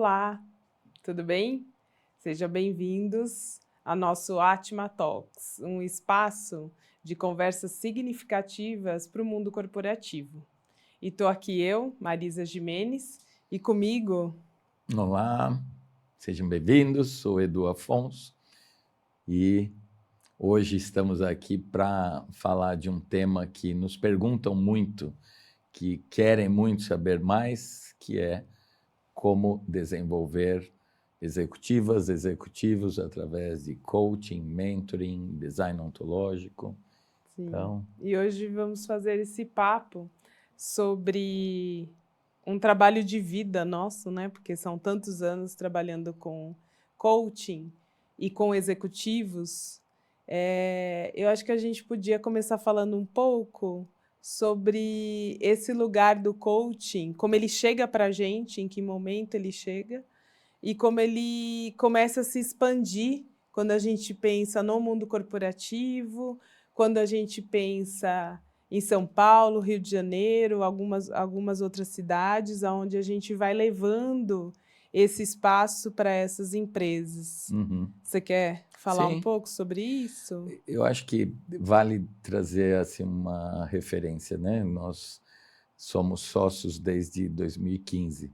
Olá, tudo bem? Sejam bem-vindos ao nosso Atma Talks, um espaço de conversas significativas para o mundo corporativo. E estou aqui eu, Marisa Gimenez, e comigo... Olá, sejam bem-vindos, sou Edu Afonso e hoje estamos aqui para falar de um tema que nos perguntam muito, que querem muito saber mais, que é como desenvolver executivas, executivos através de coaching, mentoring, design ontológico. Sim. Então, E hoje vamos fazer esse papo sobre um trabalho de vida nosso, né? Porque são tantos anos trabalhando com coaching e com executivos. Eu acho que a gente podia começar falando um pouco sobre esse lugar do coaching, como ele chega para a gente, em que momento ele chega, e como ele começa a se expandir quando a gente pensa no mundo corporativo, quando a gente pensa em São Paulo, Rio de Janeiro, algumas outras cidades, onde a gente vai levando esse espaço para essas empresas. Você quer falar um sim, pouco sobre isso? eu acho que vale trazer assim, uma referência, né? Nós somos sócios desde 2015.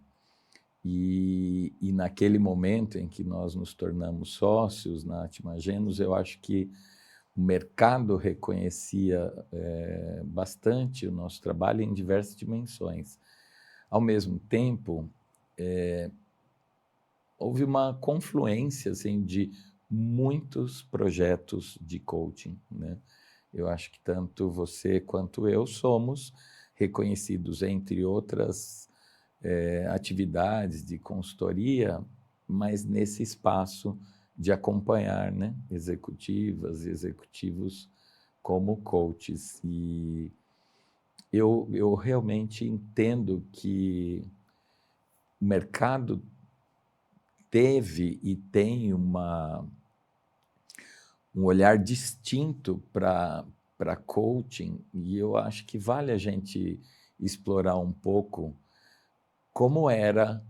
E naquele momento em que nós nos tornamos sócios na Atmagenos, eu acho que o mercado reconhecia bastante o nosso trabalho em diversas dimensões. Ao mesmo tempo, houve uma confluência assim, de muitos projetos de coaching, né? Eu acho que tanto você quanto eu somos reconhecidos, entre outras atividades de consultoria, mas nesse espaço de acompanhar, né, executivas e executivos como coaches. E eu realmente entendo que o mercado teve e tem um olhar distinto para coaching, e eu acho que vale a gente explorar um pouco como era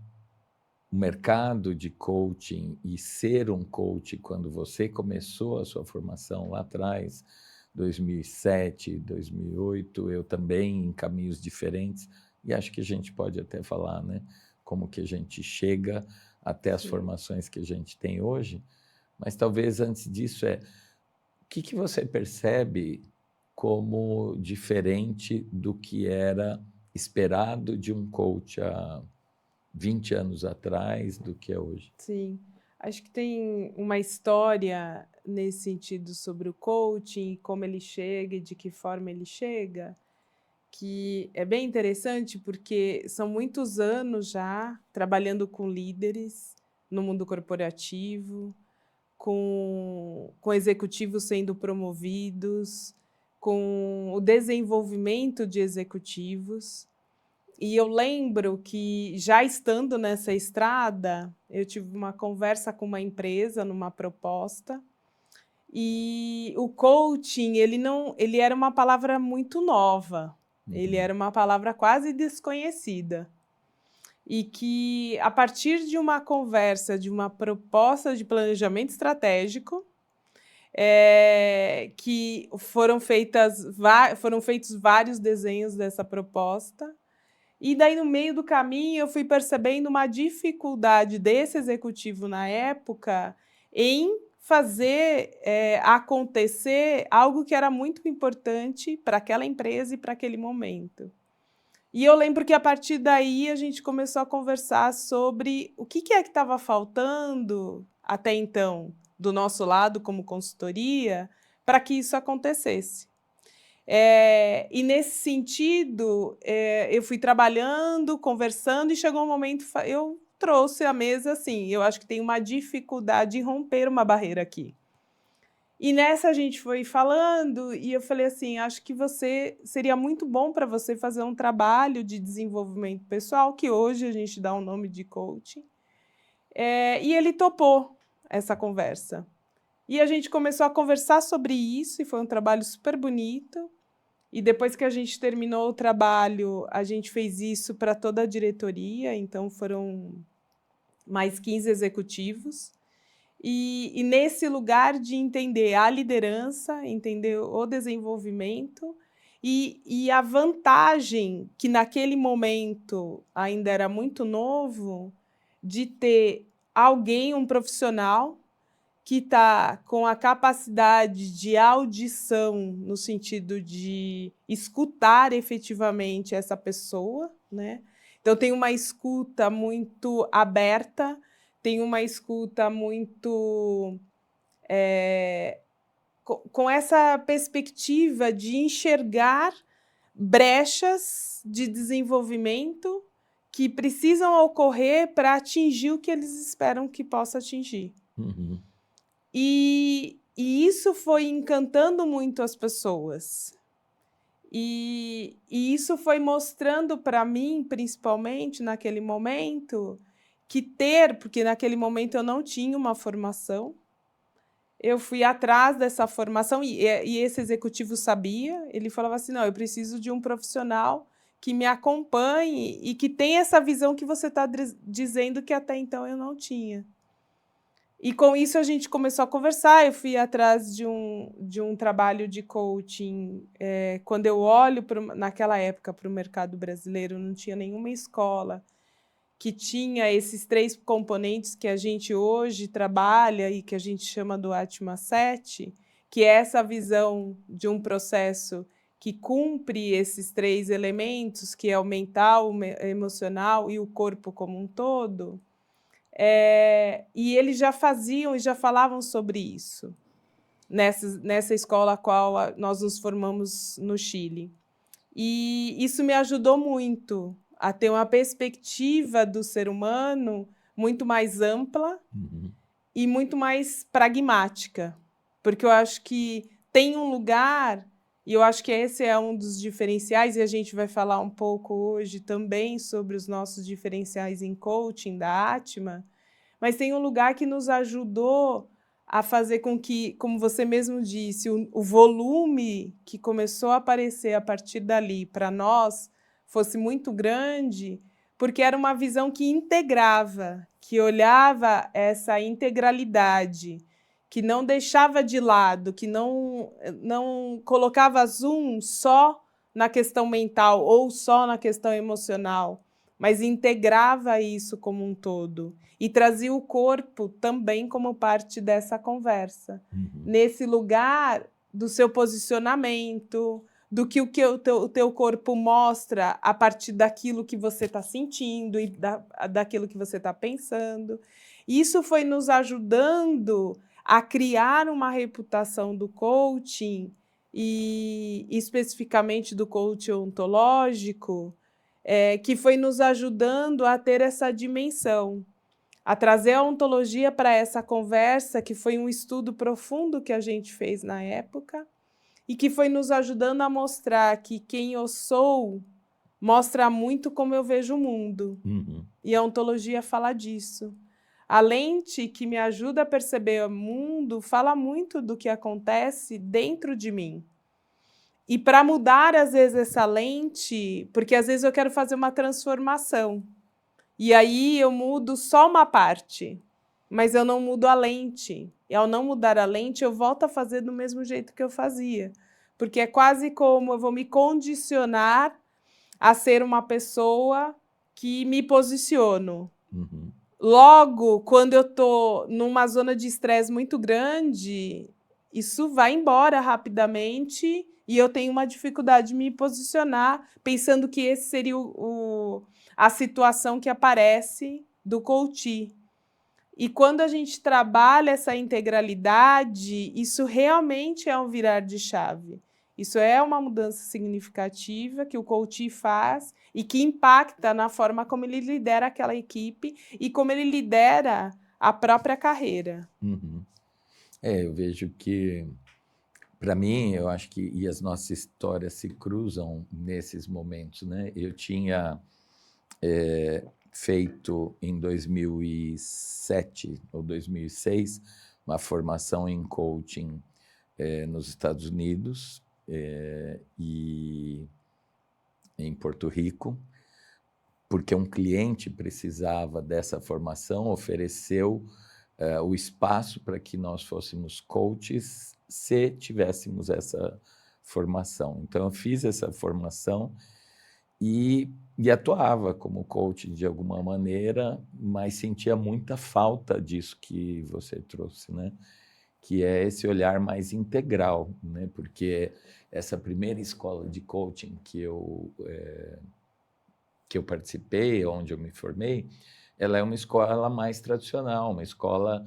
o mercado de coaching e ser um coach quando você começou a sua formação lá atrás, 2007, 2008, eu também em caminhos diferentes, e acho que a gente pode até falar, né, como que a gente chega até as formações que a gente tem hoje, mas talvez antes disso o que você percebe como diferente do que era esperado de um coach há 20 anos atrás do que é hoje? Sim, acho que tem uma história nesse sentido sobre o coaching, e como ele chega e de que forma ele chega, que é bem interessante porque são muitos anos já trabalhando com líderes no mundo corporativo, com executivos sendo promovidos, com o desenvolvimento de executivos. E eu lembro que, já estando nessa estrada, eu tive uma conversa com uma empresa, numa proposta, e o coaching, ele era uma palavra muito nova, ele era uma palavra quase desconhecida. E que, a partir de uma conversa, de uma proposta de planejamento estratégico, que foram feitos vários desenhos dessa proposta, e daí, no meio do caminho, eu fui percebendo uma dificuldade desse executivo na época em fazer acontecer algo que era muito importante para aquela empresa e para aquele momento. E eu lembro que, a partir daí, a gente começou a conversar sobre o que é que estava faltando, até então, do nosso lado, como consultoria, para que isso acontecesse. E, nesse sentido, eu fui trabalhando, conversando, e chegou um momento, eu trouxe à mesa assim, eu acho que tem uma dificuldade em romper uma barreira aqui. E nessa a gente foi falando, e eu falei assim, acho que seria muito bom para você fazer um trabalho de desenvolvimento pessoal, que hoje a gente dá o nome de coaching. E ele topou essa conversa. E a gente começou a conversar sobre isso, e foi um trabalho super bonito. E depois que a gente terminou o trabalho, a gente fez isso para toda a diretoria, então foram mais 15 executivos. E nesse lugar de entender a liderança, entender o desenvolvimento e a vantagem que naquele momento ainda era muito novo de ter alguém, um profissional, que está com a capacidade de audição, no sentido de escutar efetivamente essa pessoa, né? Então, tem uma escuta muito aberta, tem uma escuta muito com essa perspectiva de enxergar brechas de desenvolvimento que precisam ocorrer para atingir o que eles esperam que possa atingir. Uhum. E isso foi encantando muito as pessoas. E isso foi mostrando para mim, principalmente naquele momento, porque naquele momento eu não tinha uma formação, eu fui atrás dessa formação e esse executivo sabia, ele falava assim, não, eu preciso de um profissional que me acompanhe e que tenha essa visão que você está dizendo que até então eu não tinha. E com isso a gente começou a conversar, eu fui atrás de um trabalho de coaching. Quando eu olho, naquela época, para o mercado brasileiro, não tinha nenhuma escola que tinha esses 3 componentes que a gente hoje trabalha e que a gente chama do Atma 7, que é essa visão de um processo que cumpre esses 3 elementos, que é o mental, o emocional e o corpo como um todo. E eles já faziam e já falavam sobre isso, nessa escola a qual nós nos formamos no Chile. E isso me ajudou muito a ter uma perspectiva do ser humano muito mais ampla e muito mais pragmática, porque eu acho que tem um lugar, e eu acho que esse é um dos diferenciais, e a gente vai falar um pouco hoje também sobre os nossos diferenciais em coaching da Atma, mas tem um lugar que nos ajudou a fazer com que, como você mesmo disse, o volume que começou a aparecer a partir dali para nós fosse muito grande, porque era uma visão que integrava, que olhava essa integralidade, que não deixava de lado, que não colocava zoom só na questão mental ou só na questão emocional, mas integrava isso como um todo. E trazia o corpo também como parte dessa conversa. Nesse lugar do seu posicionamento, do que o teu corpo mostra a partir daquilo que você está sentindo e daquilo que você está pensando. Isso foi nos ajudando a criar uma reputação do coaching, e especificamente do coaching ontológico, que foi nos ajudando a ter essa dimensão, a trazer a ontologia para essa conversa, que foi um estudo profundo que a gente fez na época, e que foi nos ajudando a mostrar que quem eu sou mostra muito como eu vejo o mundo. E a ontologia fala disso. A lente que me ajuda a perceber o mundo fala muito do que acontece dentro de mim. E para mudar, às vezes, essa lente, porque às vezes eu quero fazer uma transformação, e aí eu mudo só uma parte, mas eu não mudo a lente. E ao não mudar a lente, eu volto a fazer do mesmo jeito que eu fazia. Porque é quase como eu vou me condicionar a ser uma pessoa que me posiciono. Logo, quando eu estou numa zona de estresse muito grande, isso vai embora rapidamente e eu tenho uma dificuldade de me posicionar, pensando que esse seria a situação que aparece do coaching. E quando a gente trabalha essa integralidade, isso realmente é um virar de chave. Isso é uma mudança significativa que o coaching faz e que impacta na forma como ele lidera aquela equipe e como ele lidera a própria carreira. Eu vejo que, para mim, eu acho que e as nossas histórias se cruzam nesses momentos, né? Eu tinha feito em 2007 ou 2006 uma formação em coaching nos Estados Unidos e em Porto Rico, porque um cliente precisava dessa formação, ofereceu o espaço para que nós fôssemos coaches se tivéssemos essa formação. Então, eu fiz essa formação e atuava como coach de alguma maneira, mas sentia muita falta disso que você trouxe, né? Que é esse olhar mais integral, né? Porque essa primeira escola de coaching que eu participei, onde eu me formei, ela é uma escola mais tradicional, uma escola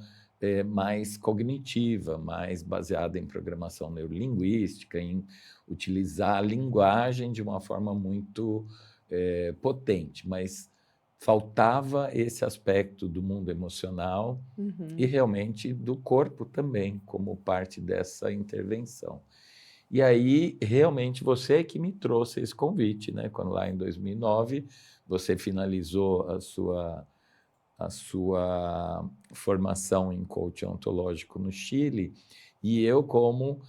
mais cognitiva, mais baseada em programação neurolinguística, em utilizar a linguagem de uma forma muito potente, mas faltava esse aspecto do mundo emocional e Uhum. realmente do corpo também, como parte dessa intervenção. E aí, realmente, você que me trouxe esse convite, né? Quando lá em 2009 você finalizou a sua formação em coaching ontológico no Chile, e eu, como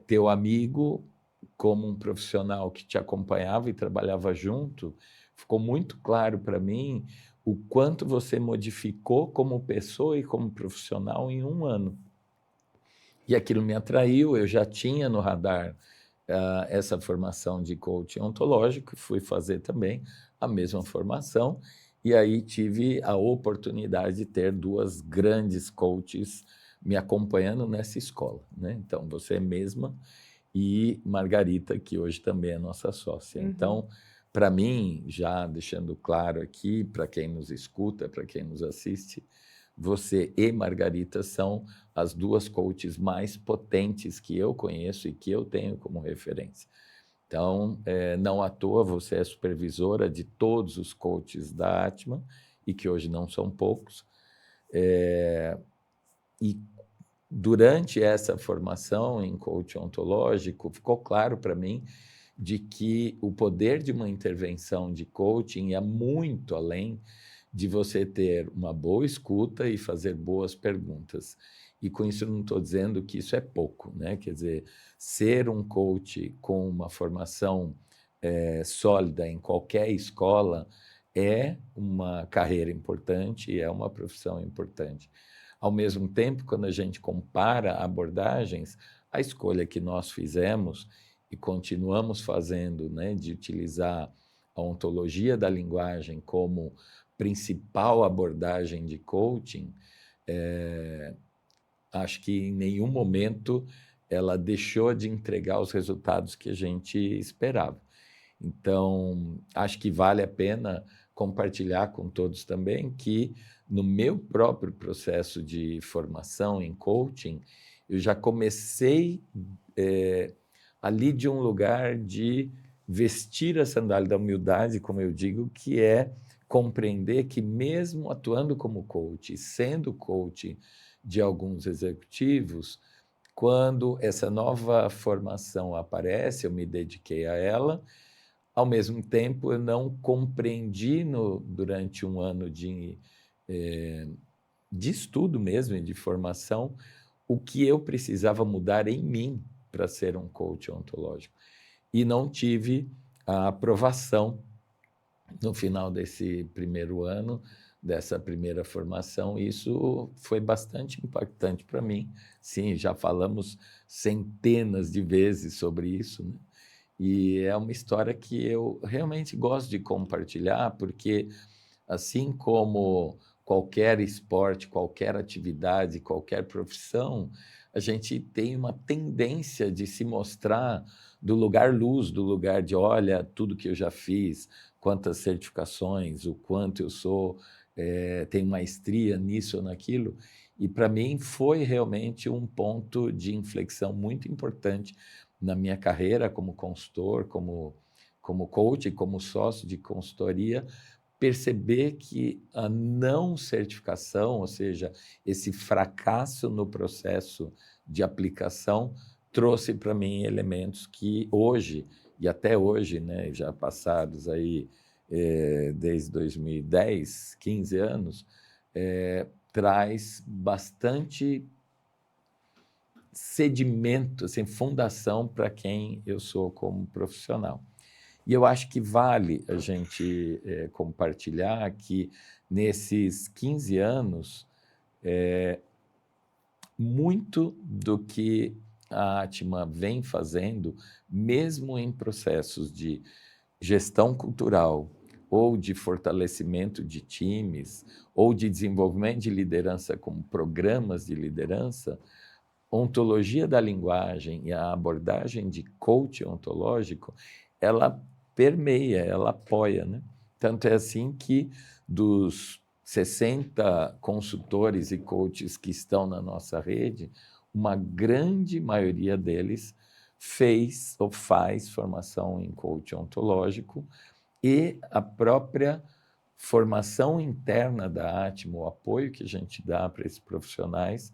teu amigo, como um profissional que te acompanhava e trabalhava junto, ficou muito claro para mim o quanto você modificou como pessoa e como profissional em um ano. E aquilo me atraiu, eu já tinha no radar essa formação de coaching ontológico, fui fazer também a mesma formação, e aí tive a oportunidade de ter duas grandes coaches me acompanhando nessa escola, né? Então, você mesma e Margarita, que hoje também é nossa sócia. Uhum. Então, para mim, já deixando claro aqui, para quem nos escuta, para quem nos assiste, você e Margarita são as duas coaches mais potentes que eu conheço e que eu tenho como referência. Então, não à toa, você é supervisora de todos os coaches da Atman, e que hoje não são poucos. E durante essa formação em coaching ontológico, ficou claro para mim de que o poder de uma intervenção de coaching é muito além de você ter uma boa escuta e fazer boas perguntas. E com isso eu não estou dizendo que isso é pouco, né? Quer dizer, ser um coach com uma formação sólida em qualquer escola é uma carreira importante, é uma profissão importante. Ao mesmo tempo, quando a gente compara abordagens, a escolha que nós fizemos e continuamos fazendo, né, de utilizar a ontologia da linguagem como principal abordagem de coaching, acho que em nenhum momento ela deixou de entregar os resultados que a gente esperava. Então, acho que vale a pena compartilhar com todos também que, no meu próprio processo de formação em coaching, eu já comecei ali de um lugar de vestir a sandália da humildade, como eu digo, que é compreender que, mesmo atuando como coach, sendo coach de alguns executivos, quando essa nova formação aparece, eu me dediquei a ela. Ao mesmo tempo, eu não compreendi durante um ano de estudo mesmo, e de formação, o que eu precisava mudar em mim para ser um coach ontológico. E não tive a aprovação no final desse primeiro ano, dessa primeira formação. Isso foi bastante impactante para mim. Sim, já falamos centenas de vezes sobre isso, né? E é uma história que eu realmente gosto de compartilhar, porque, assim como qualquer esporte, qualquer atividade, qualquer profissão, a gente tem uma tendência de se mostrar do lugar luz, do lugar de, olha, tudo que eu já fiz, quantas certificações, o quanto eu sou, tenho maestria nisso ou naquilo. E para mim foi realmente um ponto de inflexão muito importante na minha carreira como consultor, como coach, como sócio de consultoria, perceber que a não certificação, ou seja, esse fracasso no processo de aplicação, trouxe para mim elementos que hoje, e até hoje, né, já passados aí desde 2010, 15 anos, traz bastante sedimento, assim, fundação para quem eu sou como profissional. E eu acho que vale a gente compartilhar que, nesses 15 anos, muito do que a Atma vem fazendo, mesmo em processos de gestão cultural, ou de fortalecimento de times, ou de desenvolvimento de liderança como programas de liderança, ontologia da linguagem e a abordagem de coach ontológico, ela permeia, ela apoia, né? Tanto é assim que, dos 60 consultores e coaches que estão na nossa rede, uma grande maioria deles fez ou faz formação em coach ontológico, e a própria formação interna da Atma, o apoio que a gente dá para esses profissionais,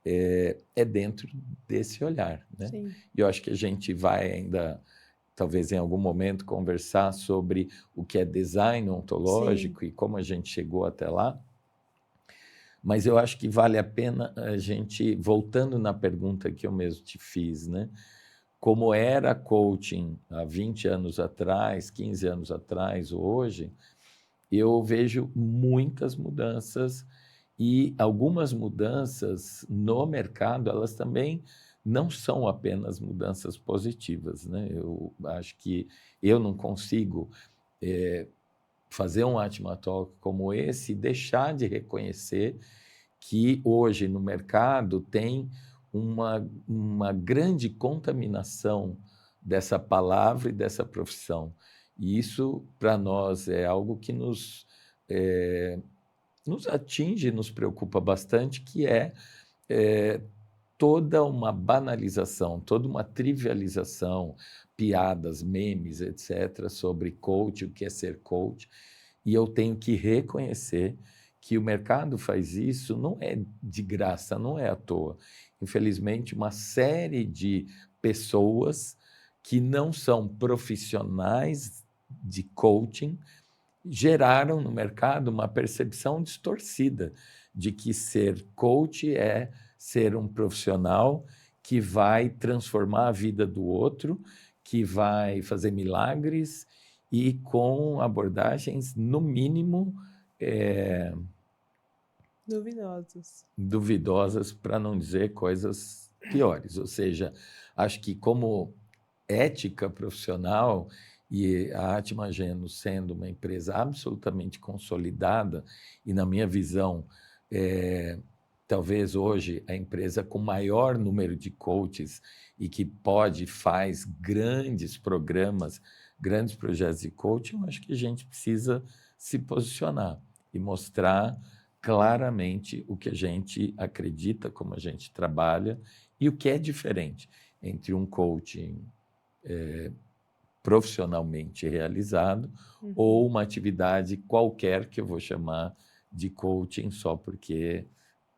é dentro desse olhar, né? Sim. E eu acho que a gente vai ainda, talvez em algum momento, conversar sobre o que é design ontológico e como a gente chegou até lá. Mas eu acho que vale a pena a gente, voltando na pergunta que eu mesmo te fiz, né? Como era coaching há 20 anos atrás, 15 anos atrás, hoje, eu vejo muitas mudanças, e algumas mudanças no mercado, elas também não são apenas mudanças positivas, né? Eu acho que eu não consigo fazer um Atma Talk como esse e deixar de reconhecer que hoje no mercado tem uma grande contaminação dessa palavra e dessa profissão. E isso, para nós, é algo que nos atinge, nos preocupa bastante, que é toda uma banalização, toda uma trivialização, piadas, memes, etc., sobre coach, o que é ser coach. E eu tenho que reconhecer que o mercado faz isso, não é de graça, não é à toa. Infelizmente, uma série de pessoas que não são profissionais de coaching geraram no mercado uma percepção distorcida de que ser coach é ser um profissional que vai transformar a vida do outro, que vai fazer milagres e com abordagens, no mínimo, Duvidosos. duvidosas, para não dizer coisas piores. Ou seja, acho que, como ética profissional, e a Atma Geno sendo uma empresa absolutamente consolidada, e, na minha visão, talvez hoje a empresa com maior número de coaches e que faz grandes programas, grandes projetos de coaching, eu acho que a gente precisa se posicionar e mostrar claramente o que a gente acredita, como a gente trabalha e o que é diferente entre um coaching profissionalmente realizado ou uma atividade qualquer que eu vou chamar de coaching só porque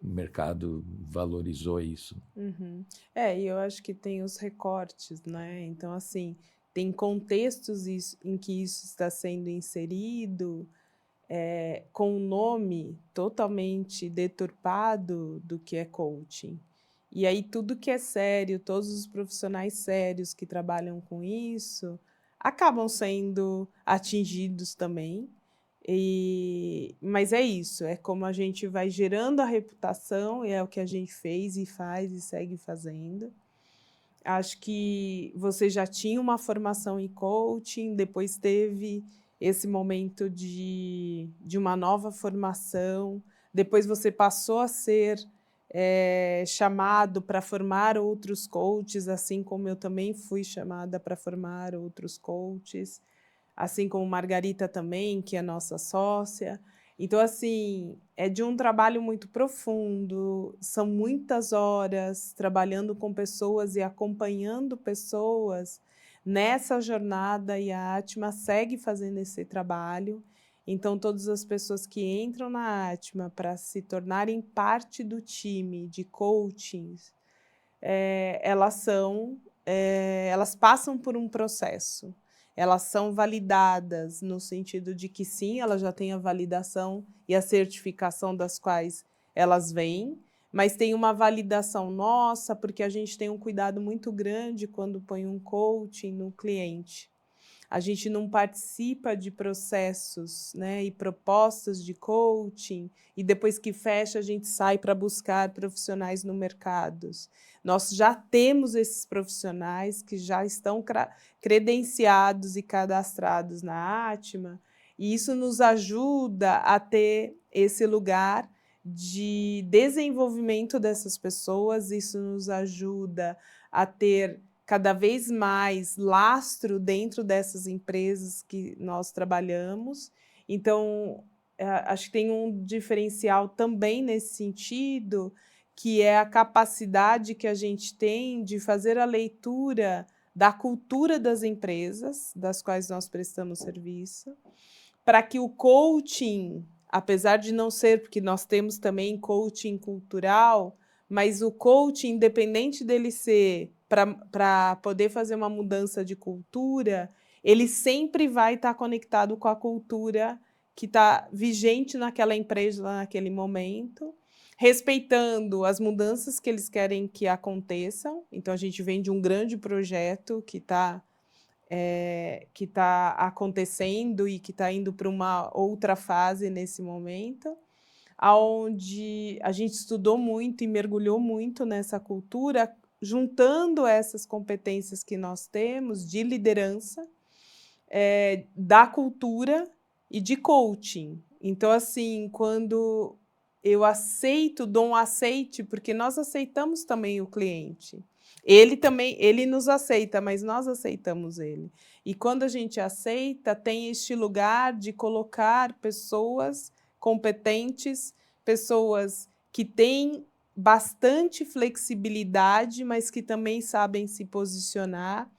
o mercado valorizou isso. Uhum. E eu acho que tem os recortes, né? Então, assim, tem contextos em que isso está sendo inserido, com um nome totalmente deturpado do que é coaching. E aí tudo que é sério, todos os profissionais sérios que trabalham com isso, acabam sendo atingidos também. Mas é isso, é como a gente vai gerando a reputação, e é o que a gente fez e faz e segue fazendo. Acho que você já tinha uma formação em coaching, depois teve esse momento de uma nova formação, depois você passou a ser chamado para formar outros coaches, assim como eu também fui chamada para formar outros coaches, assim como Margarita também, que é nossa sócia. Então, assim, é de um trabalho muito profundo, são muitas horas trabalhando com pessoas e acompanhando pessoas nessa jornada, e a Atma segue fazendo esse trabalho. Então, todas as pessoas que entram na Atma para se tornarem parte do time de coachings, elas passam por um processo. Elas são validadas no sentido de que, sim, elas já têm a validação e a certificação das quais elas vêm, mas tem uma validação nossa, porque a gente tem um cuidado muito grande quando põe um coaching no cliente. a gente não participa de processos, né, e propostas de coaching, e depois que fecha, a gente sai para buscar profissionais no mercado. Nós já temos esses profissionais que já estão credenciados e cadastrados na Atma, e isso nos ajuda a ter esse lugar de desenvolvimento dessas pessoas, isso nos ajuda a ter cada vez mais lastro dentro dessas empresas que nós trabalhamos. Então, acho que tem um diferencial também nesse sentido, que é a capacidade que a gente tem de fazer a leitura da cultura das empresas, das quais nós prestamos serviço, para que o coaching, apesar de não ser, porque nós temos também coaching cultural, mas o coaching, independente dele ser para poder fazer uma mudança de cultura, ele sempre vai estar conectado com a cultura que está vigente naquela empresa naquele momento, respeitando as mudanças que eles querem que aconteçam. Então, a gente vem de um grande projeto que está acontecendo e que está indo para uma outra fase nesse momento, onde a gente estudou muito e mergulhou muito nessa cultura, juntando essas competências que nós temos de liderança, da cultura e de coaching. Então, assim, quando eu dou um aceite, porque nós aceitamos também o cliente. Ele nos aceita, mas nós aceitamos ele. E quando a gente aceita, tem este lugar de colocar pessoas competentes, pessoas que têm bastante flexibilidade, mas que também sabem se posicionar,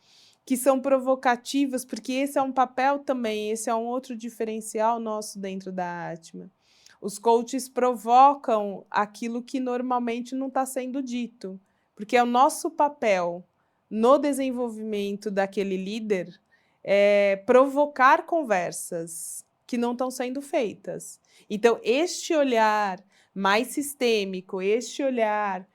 que são provocativas, porque esse é um papel também, esse é um outro diferencial nosso dentro da Atma. Os coaches provocam aquilo que normalmente não está sendo dito, porque é o nosso papel no desenvolvimento daquele líder provocar conversas que não estão sendo feitas. Então, este olhar mais sistêmico, este olhar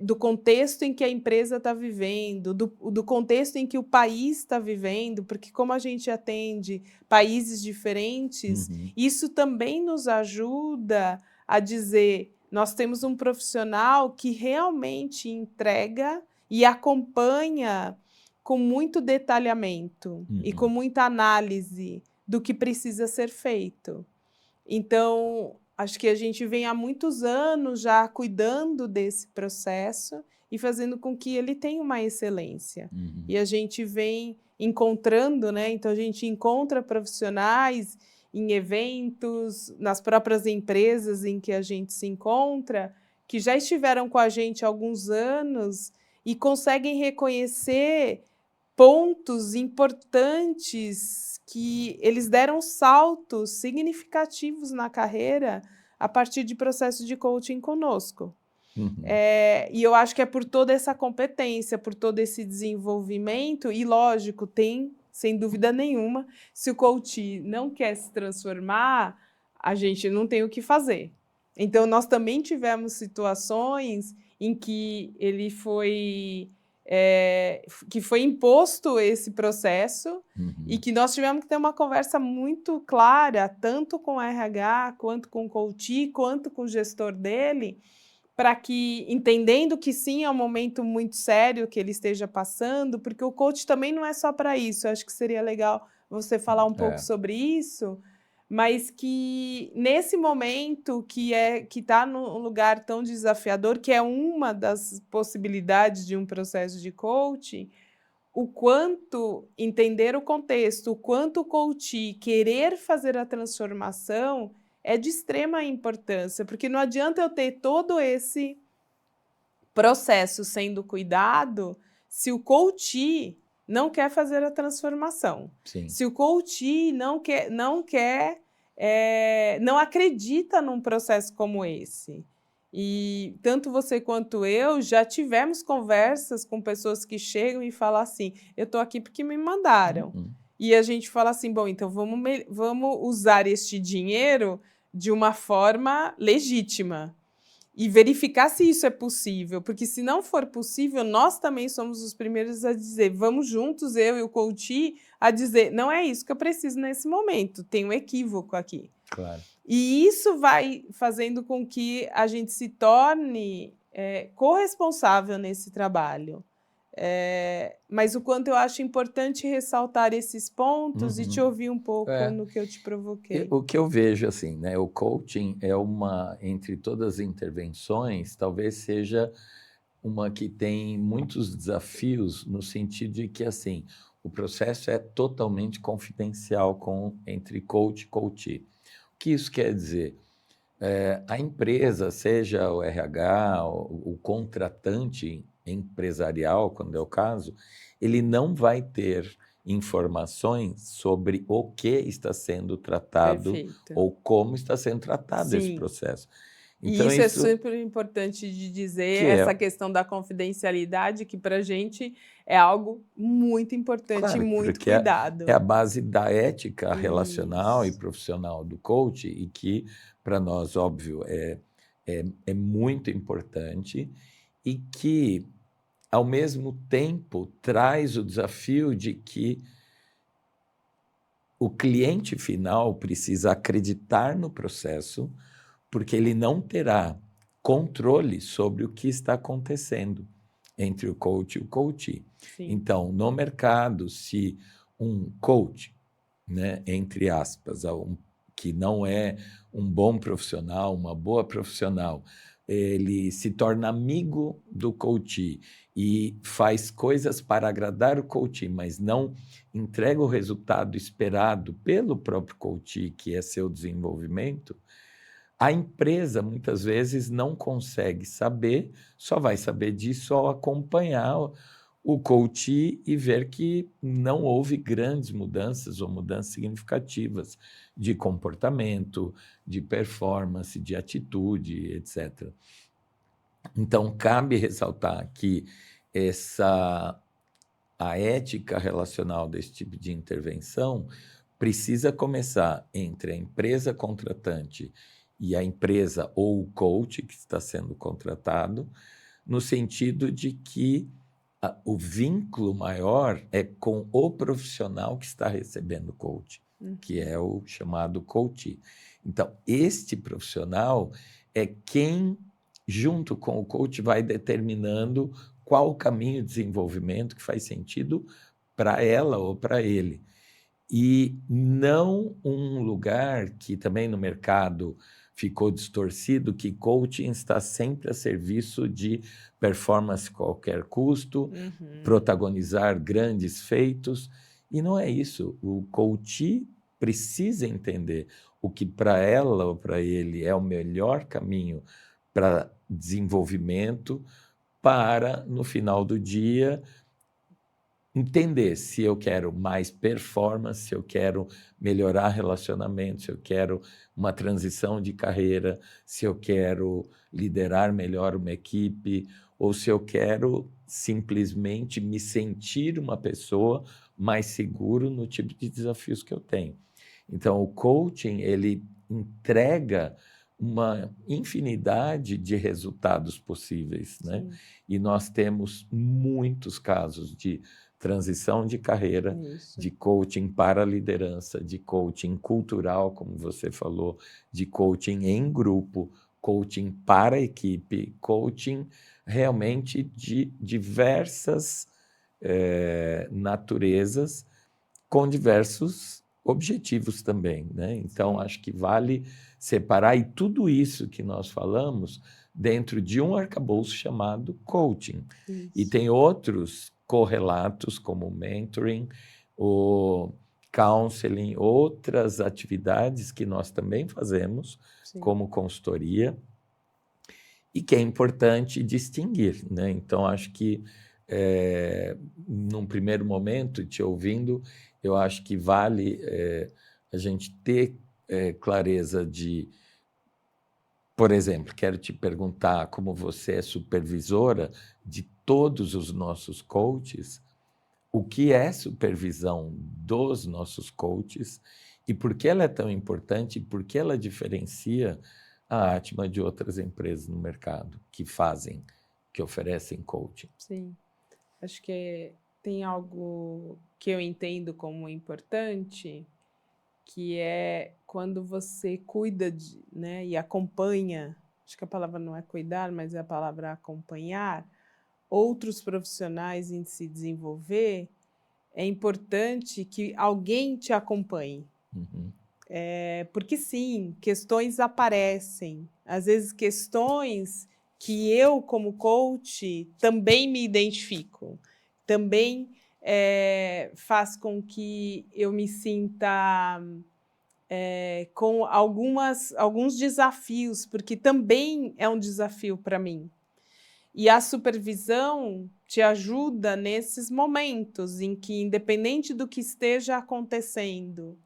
do contexto em que a empresa está vivendo, do contexto em que o país está vivendo, porque como a gente atende países diferentes, isso também nos ajuda a dizer, nós temos um profissional que realmente entrega e acompanha com muito detalhamento e com muita análise do que precisa ser feito. Então, acho que a gente vem há muitos anos já cuidando desse processo e fazendo com que ele tenha uma excelência. E a gente vem encontrando, né? Então, a gente encontra profissionais em eventos, nas próprias empresas em que a gente se encontra, que já estiveram com a gente há alguns anos e conseguem reconhecer pontos importantes que eles deram saltos significativos na carreira a partir de processos de coaching conosco. E eu acho que é por toda essa competência, por todo esse desenvolvimento, e lógico, tem, sem dúvida nenhuma, se o coach não quer se transformar, a gente não tem o que fazer. Então, nós também tivemos situações em que que foi imposto esse processo e que nós tivemos que ter uma conversa muito clara, tanto com o RH, quanto com o coach, quanto com o gestor dele, para que, entendendo que sim, é um momento muito sério que ele esteja passando, porque o coach também não é só para isso, eu acho que seria legal você falar um pouco sobre isso, mas que nesse momento que está num lugar tão desafiador, que é uma das possibilidades de um processo de coaching, o quanto entender o contexto, o quanto o coach querer fazer a transformação é de extrema importância, porque não adianta eu ter todo esse processo sendo cuidado se o coach não quer fazer a transformação. Sim. Se o coach não acredita num processo como esse. E tanto você quanto eu já tivemos conversas com pessoas que chegam e falam assim, eu estou aqui porque me mandaram. E a gente fala assim, bom, então vamos usar este dinheiro de uma forma legítima e verificar se isso é possível, porque se não for possível, nós também somos os primeiros a dizer, vamos juntos, eu e o coach, a dizer, não é isso que eu preciso nesse momento, tem um equívoco aqui. Claro. E isso vai fazendo com que a gente se torne corresponsável nesse trabalho. Mas o quanto eu acho importante ressaltar esses pontos e te ouvir um pouco no que eu te provoquei. O que eu vejo assim, né? O coaching é uma, entre todas as intervenções, talvez seja uma que tem muitos desafios no sentido de que assim, o processo é totalmente confidencial entre coach e coachee. O que isso quer dizer? A empresa, seja o RH, o contratante empresarial, quando é o caso, ele não vai ter informações sobre o que está sendo tratado Perfeito. ou como está sendo tratado esse Sim. processo. E Então, isso é super importante de dizer, que essa questão da confidencialidade, que para a gente é algo muito importante e claro, muito porque cuidado. é a base da ética relacional e Isso. profissional do coach e que, para nós, óbvio, é muito importante e que, ao mesmo tempo, traz o desafio de que o cliente final precisa acreditar no processo, porque ele não terá controle sobre o que está acontecendo entre o coach e o coachee. Sim. Então, no mercado, se um coach, né, entre aspas, que não é um bom profissional, uma boa profissional, ele se torna amigo do coachee e faz coisas para agradar o coachee, mas não entrega o resultado esperado pelo próprio coachee, que é seu desenvolvimento, a empresa muitas vezes não consegue saber, só vai saber disso ao acompanhar o coach e ver que não houve grandes mudanças ou mudanças significativas de comportamento, de performance, de atitude, etc. Então, cabe ressaltar que a ética relacional desse tipo de intervenção precisa começar entre a empresa contratante e a empresa ou o coach que está sendo contratado, no sentido de que o vínculo maior é com o profissional que está recebendo o coach, que é o chamado coach. Então, este profissional é quem, junto com o coach, vai determinando qual o caminho de desenvolvimento que faz sentido para ela ou para ele. E não um lugar que também no mercado ficou distorcido, que coaching está sempre a serviço de performance a qualquer custo, protagonizar grandes feitos. E não é isso. O coach precisa entender o que para ela ou para ele é o melhor caminho para desenvolvimento, para, no final do dia, entender se eu quero mais performance, se eu quero melhorar relacionamento, se eu quero uma transição de carreira, se eu quero liderar melhor uma equipe, ou se eu quero simplesmente me sentir uma pessoa mais seguro no tipo de desafios que eu tenho. Então, o coaching, ele entrega uma infinidade de resultados possíveis, né? E nós temos muitos casos de transição de carreira, de coaching para a liderança, de coaching cultural, como você falou, de coaching em grupo, coaching para a equipe, coaching realmente de diversas naturezas, com diversos objetivos também, né? Então, acho que vale separar, e tudo isso que nós falamos dentro de um arcabouço chamado coaching. E tem outros correlatos, como o mentoring, o counseling, outras atividades que nós também fazemos, como consultoria, e que é importante distinguir, né? Então, acho que, num primeiro momento, te ouvindo, eu acho que vale a gente ter clareza de, por exemplo, quero te perguntar, como você é supervisora de todos os nossos coaches, o que é supervisão dos nossos coaches e por que ela é tão importante e por que ela diferencia a Atma de outras empresas no mercado que oferecem coaching. Sim, acho que tem algo que eu entendo como importante, que é quando você cuida né, e acompanha, acho que a palavra não é cuidar, mas é a palavra acompanhar, outros profissionais em se desenvolver, é importante que alguém te acompanhe. Uhum. Porque sim, questões aparecem. Às vezes questões que eu, como coach, também me identifico. Também faz com que eu me sinta com alguns desafios, porque também é um desafio para mim. E a supervisão te ajuda nesses momentos em que, independente do que esteja acontecendo,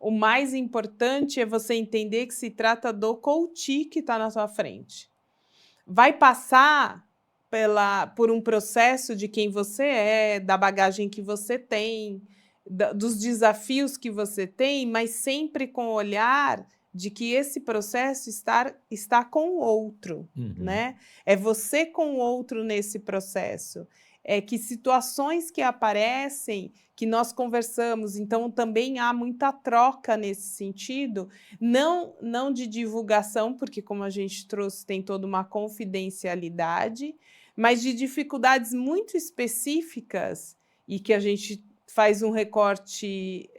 o mais importante é você entender que se trata do coach que está na sua frente. Vai passar por um processo de quem você é, da bagagem que você tem, dos desafios que você tem, mas sempre com o olhar de que esse processo está com o outro, né? É você com o outro nesse processo. É que situações que aparecem, que nós conversamos, então também há muita troca nesse sentido, não de divulgação, porque como a gente trouxe, tem toda uma confidencialidade, mas de dificuldades muito específicas e que a gente faz um recorte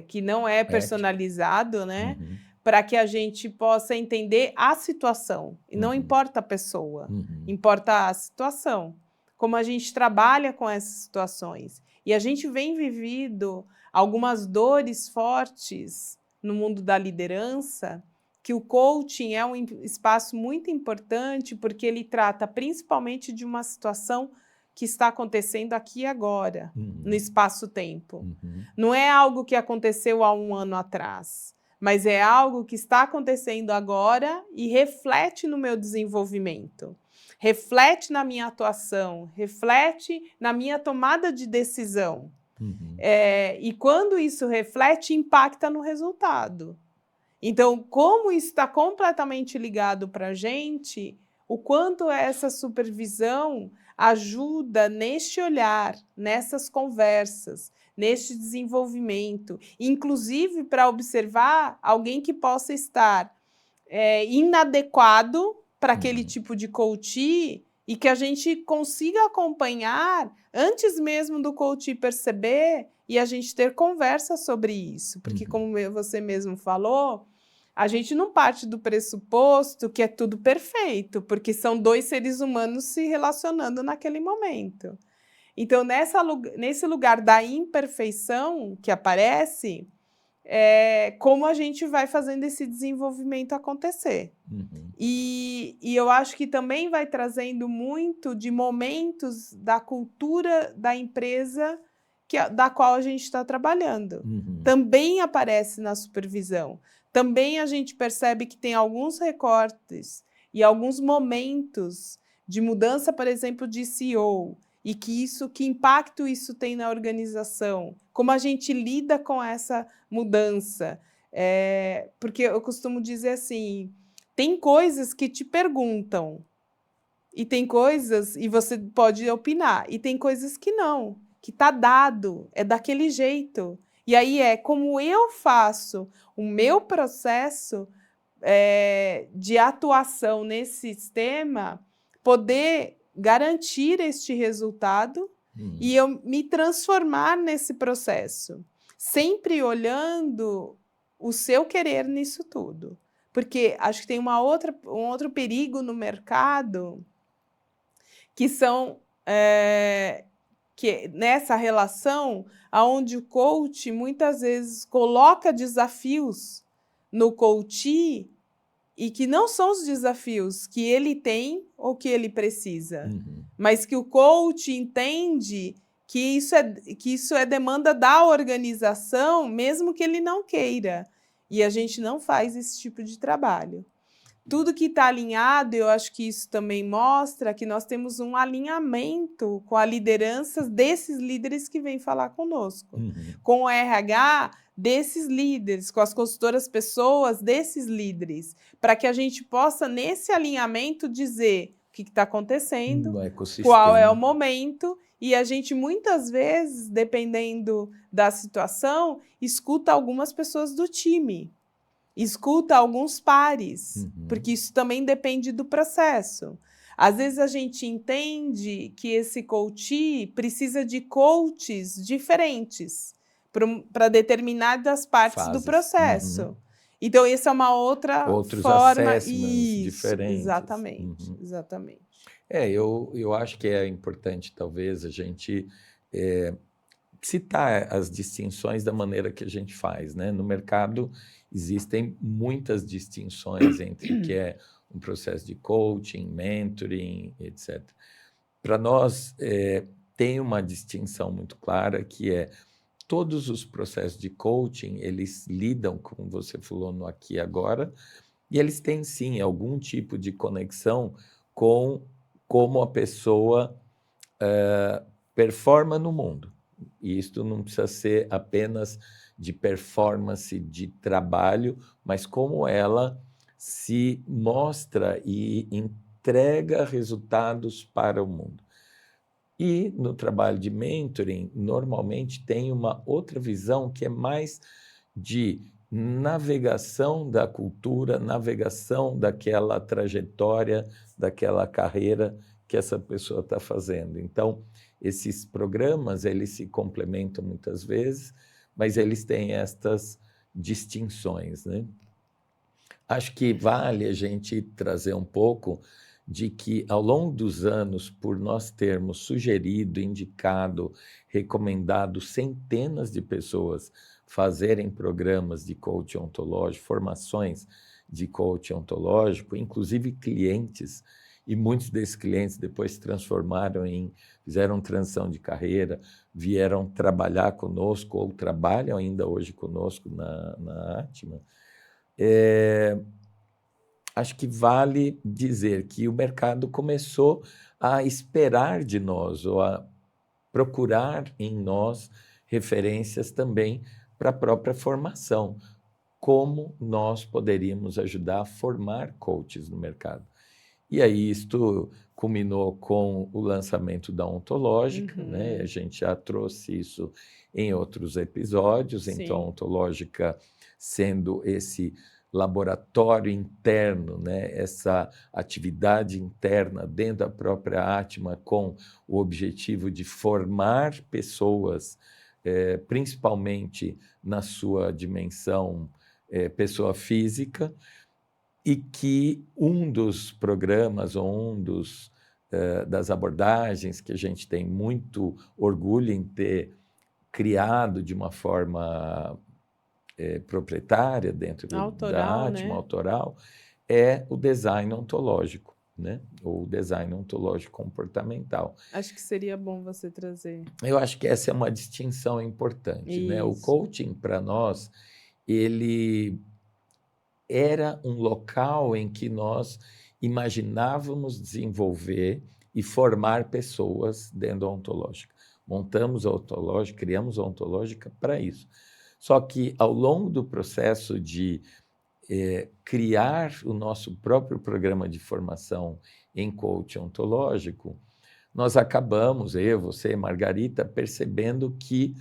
que não é Ético. personalizado, né? Uhum. Para que a gente possa entender a situação. E não Uhum. importa a pessoa, Uhum. importa a situação. Como a gente trabalha com essas situações. E a gente vem vivido algumas dores fortes no mundo da liderança, que o coaching é um espaço muito importante, porque ele trata principalmente de uma situação que está acontecendo aqui e agora, no espaço-tempo. Uhum. Não é algo que aconteceu há um ano atrás, mas é algo que está acontecendo agora e reflete no meu desenvolvimento, reflete na minha atuação, reflete na minha tomada de decisão. Uhum. E quando isso reflete, impacta no resultado. Então, como isso está completamente ligado para a gente, o quanto essa supervisão ajuda neste olhar, nessas conversas, neste desenvolvimento, inclusive para observar alguém que possa estar inadequado para aquele tipo de coach e que a gente consiga acompanhar antes mesmo do coach perceber e a gente ter conversa sobre isso. Porque, como você mesmo falou, a gente não parte do pressuposto que é tudo perfeito, porque são dois seres humanos se relacionando naquele momento. Então, nesse lugar da imperfeição que aparece, como a gente vai fazendo esse desenvolvimento acontecer. E eu acho que também vai trazendo muito de momentos da cultura da empresa da qual a gente está trabalhando. Também aparece na supervisão. Também a gente percebe que tem alguns recortes e alguns momentos de mudança, por exemplo, de CEO, e que impacto isso tem na organização, como a gente lida com essa mudança. Porque eu costumo dizer assim, tem coisas que te perguntam, e tem coisas, e você pode opinar, e tem coisas que não, que está dado, é daquele jeito. E aí como eu faço o meu processo de atuação nesse sistema, poder garantir este resultado e eu me transformar nesse processo, sempre olhando o seu querer nisso tudo. Porque acho que tem um outro perigo no mercado, que são que nessa relação onde o coach muitas vezes coloca desafios no coach e que não são os desafios que ele tem ou que ele precisa, mas que o coach entende que isso é demanda da organização, mesmo que ele não queira. E a gente não faz esse tipo de trabalho. Tudo que está alinhado, eu acho que isso também mostra que nós temos um alinhamento com a liderança desses líderes que vêm falar conosco, com o RH desses líderes, com as consultoras pessoas desses líderes, para que a gente possa, nesse alinhamento, dizer que está acontecendo, No qual é o ecossistema. momento, e a gente muitas vezes, dependendo da situação, escuta algumas pessoas do time, escuta alguns pares, Uhum. porque isso também depende do processo. Às vezes a gente entende que esse coach precisa de coaches diferentes para determinadas partes do Fases. Uhum. processo. Então, essa é uma outra Outros forma. assessments Isso, diferentes. exatamente, Uhum. exatamente. Eu acho que é importante, talvez, a gente citar as distinções da maneira que a gente faz, né? No mercado existem muitas distinções entre o que é um processo de coaching, mentoring, etc. Para nós, tem uma distinção muito clara que é todos os processos de coaching, eles lidam, como você falou no aqui e agora, e eles têm sim algum tipo de conexão com como a pessoa performa no mundo. E isto não precisa ser apenas de performance de trabalho, mas como ela se mostra e entrega resultados para o mundo. E no trabalho de mentoring, normalmente tem uma outra visão que é mais de navegação da cultura, navegação daquela trajetória, daquela carreira que essa pessoa está fazendo. Então, esses programas, eles se complementam muitas vezes, mas eles têm estas distinções, né? Acho que vale a gente trazer um pouco de que, ao longo dos anos, por nós termos sugerido, indicado, recomendado centenas de pessoas fazerem programas de coaching ontológico, formações de coaching ontológico, inclusive clientes, e muitos desses clientes depois se transformaram fizeram transição de carreira, vieram trabalhar conosco ou trabalham ainda hoje conosco na Atma. Acho que vale dizer que o mercado começou a esperar de nós, ou a procurar em nós referências também para a própria formação. Como nós poderíamos ajudar a formar coaches no mercado. E aí isto culminou com o lançamento da Ontológica, né? A gente já trouxe isso em outros episódios, então a Sim. Ontológica sendo esse laboratório interno, né? Essa atividade interna dentro da própria Atma com o objetivo de formar pessoas, principalmente na sua dimensão pessoa física, e que um dos programas ou das abordagens que a gente tem muito orgulho em ter criado de uma forma proprietária dentro da Autoral, Atma, né? autoral, é o design ontológico, né? Ou o design ontológico comportamental. Acho que seria bom você trazer. Eu acho que essa é uma distinção importante, né? O Isso. coaching, para nós, ele era um local em que nós imaginávamos desenvolver e formar pessoas dentro da ontológica. Montamos a ontológica, criamos a ontológica para isso. Só que, ao longo do processo de criar o nosso próprio programa de formação em coaching ontológico, nós acabamos, eu, você, Margarita, percebendo que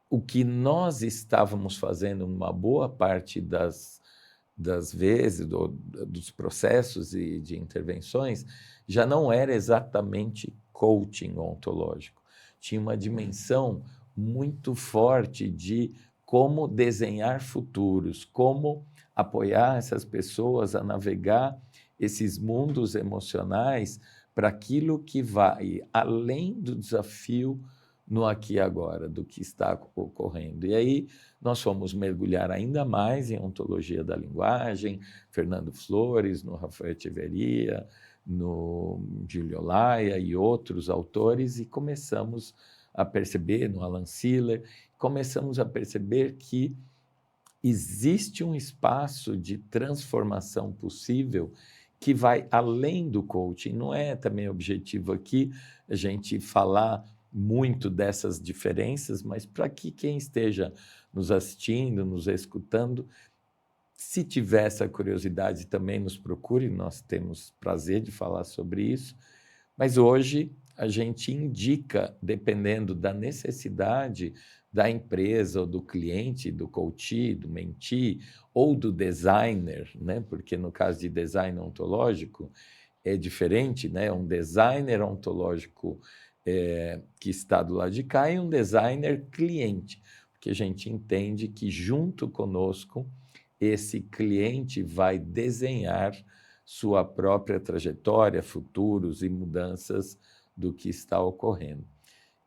o que nós estávamos fazendo, uma boa parte das vezes, dos processos e de intervenções, já não era exatamente coaching ontológico. Tinha uma dimensão muito forte de como desenhar futuros, como apoiar essas pessoas a navegar esses mundos emocionais para aquilo que vai além do desafio no aqui e agora, do que está ocorrendo. E aí nós fomos mergulhar ainda mais em ontologia da linguagem, Fernando Flores, no Rafael Echeverria, no Giulio Laia e outros autores, e começamos a perceber, no Alan Siller, começamos a perceber que existe um espaço de transformação possível que vai além do coaching. Não é também objetivo aqui a gente falar muito dessas diferenças, mas para que quem esteja nos assistindo, nos escutando, Se tiver essa curiosidade, também nos procure, nós temos prazer de falar sobre isso. Mas hoje a gente indica, dependendo da necessidade da empresa ou do cliente, do coachee, do mentee ou do designer, né? Porque no caso de design ontológico é diferente, né? Um designer ontológico que está do lado de cá e um designer cliente, porque a gente entende que junto conosco esse cliente vai desenhar sua própria trajetória, futuros e mudanças do que está ocorrendo.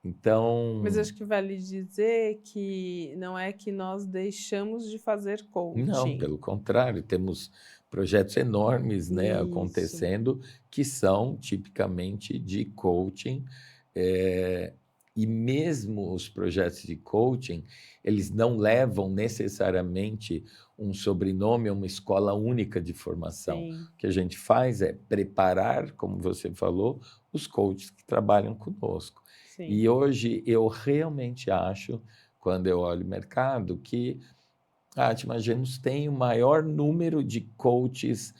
Então, Mas acho que vale dizer que não é que nós deixamos de fazer não, coaching. pelo contrário, temos projetos enormes, né, Isso. acontecendo que são tipicamente de coaching, e mesmo os projetos de coaching, eles não levam necessariamente um sobrenome ou uma escola única de formação. Sim. O que a gente faz é preparar, como você falou, os coaches que trabalham conosco. Sim. E hoje eu realmente acho, quando eu olho o mercado, que a Atmagenos tem o maior número de coaches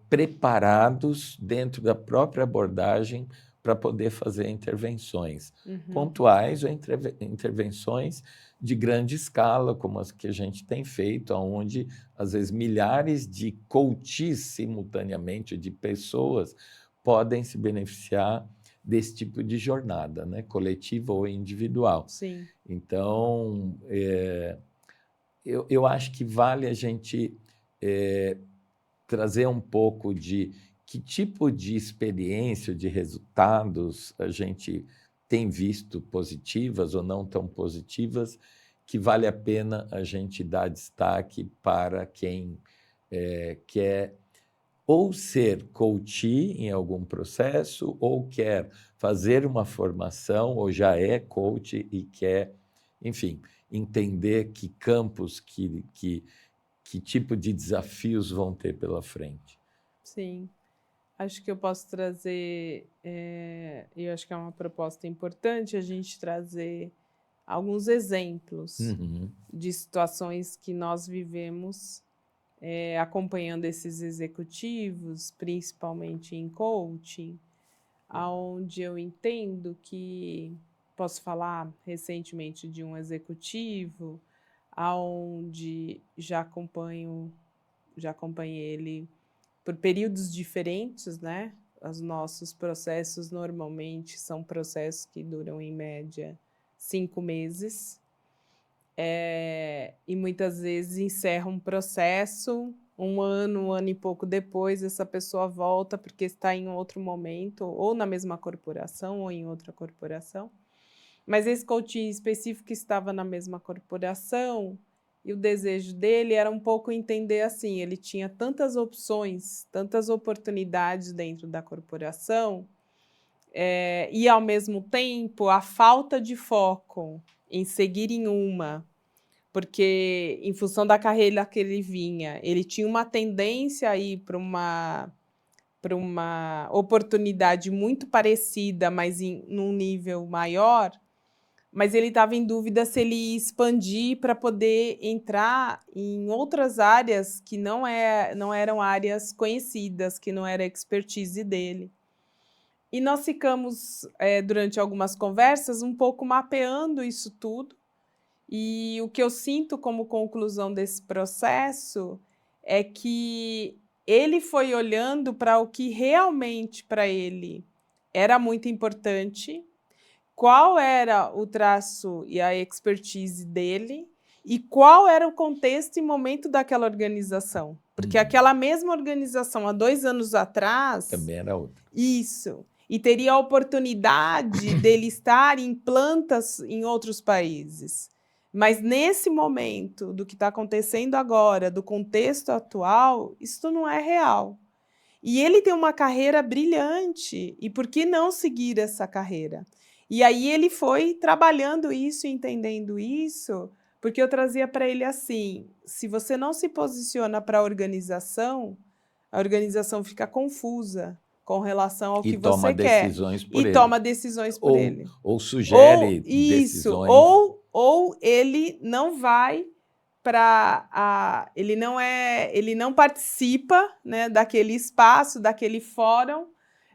preparados dentro da própria abordagem para poder fazer intervenções pontuais ou intervenções de grande escala, como as que a gente tem feito, onde, às vezes, milhares de coaches simultaneamente, de pessoas, podem se beneficiar desse tipo de jornada, né? Coletiva ou individual. Sim. Então, eu acho que vale a gente trazer um pouco de que tipo de experiência, de resultados a gente tem visto positivas ou não tão positivas, que vale a pena a gente dar destaque para quem quer ou ser coachee em algum processo, ou quer fazer uma formação, ou já é coach e quer, enfim, entender que campos, que tipo de desafios vão ter pela frente. Sim. Acho que eu posso trazer, eu acho que é uma proposta importante a gente trazer alguns exemplos de situações que nós vivemos acompanhando esses executivos, principalmente em coaching, onde eu entendo que, posso falar recentemente de um executivo, onde já acompanhei ele por períodos diferentes, né? Os nossos processos normalmente são processos que duram, em média, 5 meses. E muitas vezes encerram um processo, um ano e pouco depois, essa pessoa volta porque está em outro momento, ou na mesma corporação, ou em outra corporação. Mas esse coaching específico estava na mesma corporação, e o desejo dele era um pouco entender assim, ele tinha tantas opções, tantas oportunidades dentro da corporação, e ao mesmo tempo a falta de foco em seguir em uma, porque em função da carreira que ele vinha, ele tinha uma tendência a ir para uma oportunidade muito parecida, mas num nível maior, mas ele estava em dúvida se ele ia expandir para poder entrar em outras áreas que não eram áreas conhecidas, que não era a expertise dele. E nós ficamos, durante algumas conversas, um pouco mapeando isso tudo, e o que eu sinto como conclusão desse processo é que ele foi olhando para o que realmente para ele era muito importante, qual era o traço e a expertise dele e qual era o contexto e momento daquela organização. Porque aquela mesma organização, há 2 anos atrás... Também era outra. Isso. E teria a oportunidade dele estar em plantas em outros países. Mas nesse momento do que está acontecendo agora, do contexto atual, isso não é real. E ele tem uma carreira brilhante. E por que não seguir essa carreira? E aí ele foi trabalhando isso, entendendo isso, porque eu trazia para ele assim, se você não se posiciona para a organização fica confusa com relação ao que você quer. E toma decisões por ele. Ou sugere decisões. Ou ele não vai ele não participa, né, daquele espaço, daquele fórum,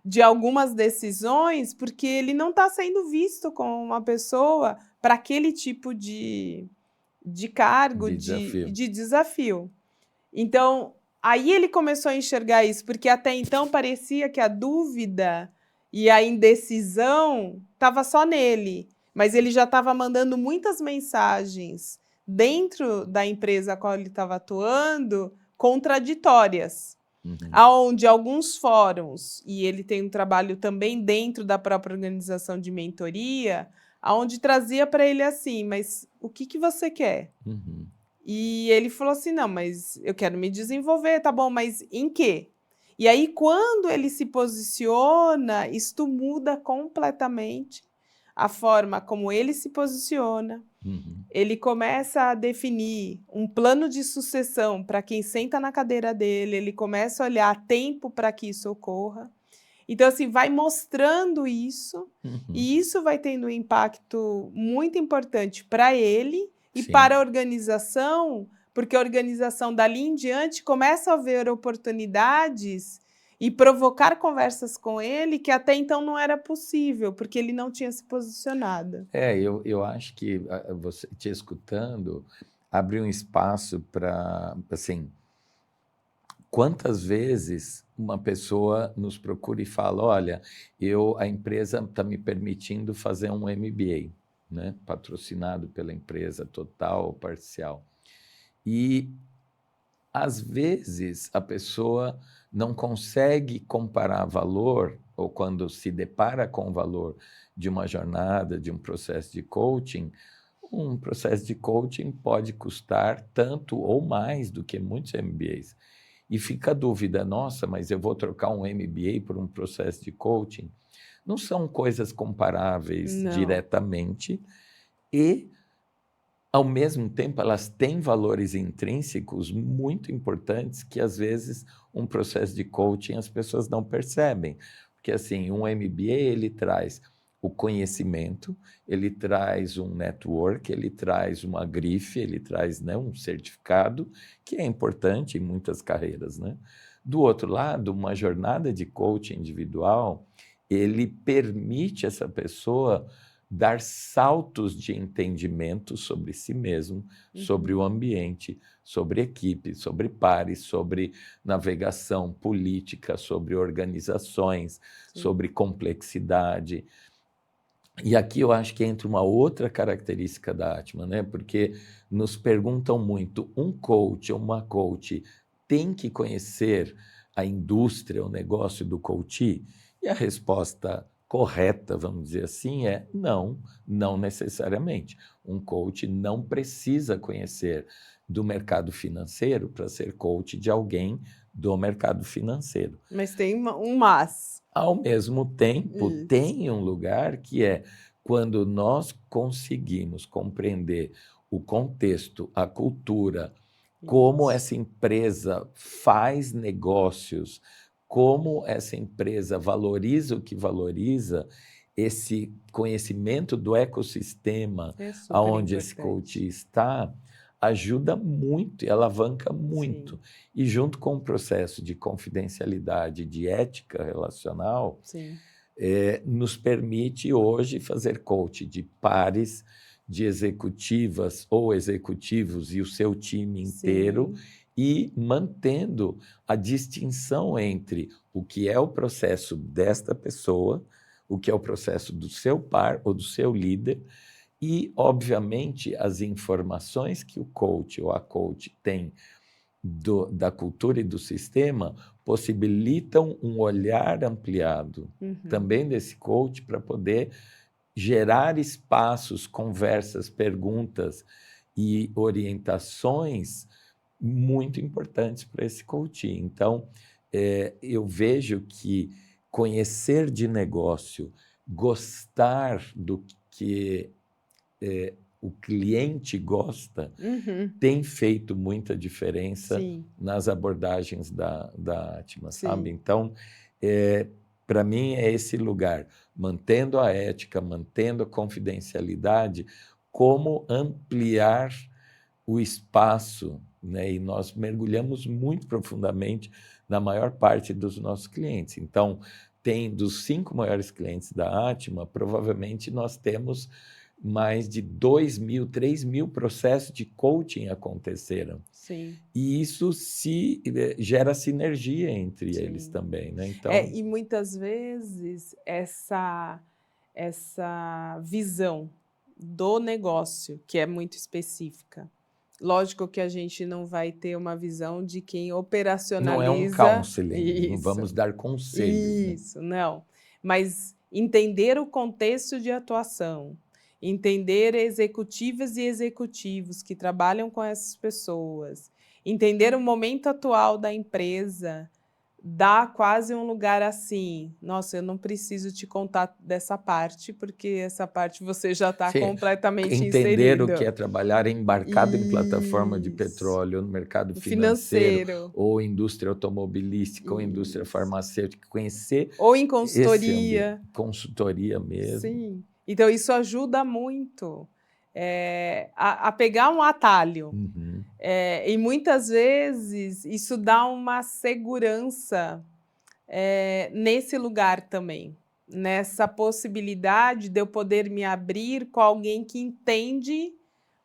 de algumas decisões, porque ele não está sendo visto como uma pessoa para aquele tipo de cargo, De desafio. de desafio. Então, aí ele começou a enxergar isso, porque até então parecia que a dúvida e a indecisão estava só nele, mas ele já estava mandando muitas mensagens dentro da empresa a qual ele estava atuando, contraditórias, aonde alguns fóruns, e ele tem um trabalho também dentro da própria organização de mentoria, aonde trazia para ele assim, mas o que você quer? E ele falou assim, não, mas eu quero me desenvolver, tá bom, mas em quê? E aí, quando ele se posiciona, isto muda completamente a forma como ele se posiciona. Ele começa a definir um plano de sucessão para quem senta na cadeira dele, ele começa a olhar tempo para que isso ocorra. Então, assim, vai mostrando isso, e isso vai tendo um impacto muito importante para ele e Sim. para a organização, porque a organização dali em diante começa a ver oportunidades e provocar conversas com ele que até então não era possível, porque ele não tinha se posicionado. Eu acho que você te escutando abre um espaço para, assim, quantas vezes uma pessoa nos procura e fala, olha, a empresa está me permitindo fazer um MBA, né, patrocinado pela empresa total ou parcial. E, às vezes, a pessoa não consegue comparar valor, ou quando se depara com o valor de uma jornada, de um processo de coaching, um processo de coaching pode custar tanto ou mais do que muitos MBAs. E fica a dúvida, nossa, mas eu vou trocar um MBA por um processo de coaching? Não são coisas comparáveis diretamente e, ao mesmo tempo, elas têm valores intrínsecos muito importantes que, às vezes, um processo de coaching as pessoas não percebem. Porque, assim, um MBA, ele traz o conhecimento, ele traz um network, ele traz uma grife, ele traz, né, um certificado, que é importante em muitas carreiras, né? Do outro lado, uma jornada de coaching individual, ele permite essa pessoa dar saltos de entendimento sobre si mesmo, sobre o ambiente, sobre equipe, sobre pares, sobre navegação política, sobre organizações, sobre complexidade. E aqui eu acho que entra uma outra característica da Atman, né? Porque nos perguntam muito, um coach ou uma coach tem que conhecer a indústria, o negócio do coach? E a resposta correta, vamos dizer assim, é não, não necessariamente. Um coach não precisa conhecer do mercado financeiro para ser coach de alguém do mercado financeiro. Mas tem um mas. Ao mesmo tempo, tem um lugar que é quando nós conseguimos compreender o contexto, a cultura, como essa empresa faz negócios, como essa empresa valoriza o que valoriza, esse conhecimento do ecossistema onde esse coach está, ajuda muito e alavanca muito. Sim. E junto com o processo de confidencialidade, de ética relacional, nos permite hoje fazer coach de pares, de executivas ou executivos e o seu time inteiro, e mantendo a distinção entre o que é o processo desta pessoa, o que é o processo do seu par ou do seu líder, e, obviamente, as informações que o coach ou a coach tem da cultura e do sistema possibilitam um olhar ampliado também desse coach para poder gerar espaços, conversas, perguntas e orientações muito importantes para esse coach. Então, eu vejo que conhecer de negócio, gostar do que o cliente gosta, tem feito muita diferença nas abordagens da Atman, sabe? Então, para mim, é esse lugar, mantendo a ética, mantendo a confidencialidade, como ampliar o espaço, né? E nós mergulhamos muito profundamente na maior parte dos nossos clientes. Então, tem dos 5 maiores clientes da Atma, provavelmente nós temos mais de 2.000, 3.000 processos de coaching aconteceram. Sim. E isso gera sinergia entre eles Sim. também, né? Então, E muitas vezes essa visão do negócio, que é muito específica. Lógico que a gente não vai ter uma visão de quem não é um operacionaliza counseling, não isso. vamos dar conselhos, né? Isso, não. Mas entender o contexto de atuação, entender executivas e executivos que trabalham com essas pessoas, entender o momento atual da empresa, dá quase um lugar assim, nossa, eu não preciso te contar dessa parte, porque essa parte você já está Sim, completamente entender o que inserido. é trabalhar embarcado em plataforma de Isso. petróleo, no mercado financeiro, Financeiro. ou indústria automobilística, ou indústria Isso. farmacêutica, conhecer Ou em esse ambiente, consultoria. consultoria mesmo. Sim. Então, isso ajuda muito a pegar um atalho. Uhum. E muitas vezes isso dá uma segurança nesse lugar também, nessa possibilidade de eu poder me abrir com alguém que entende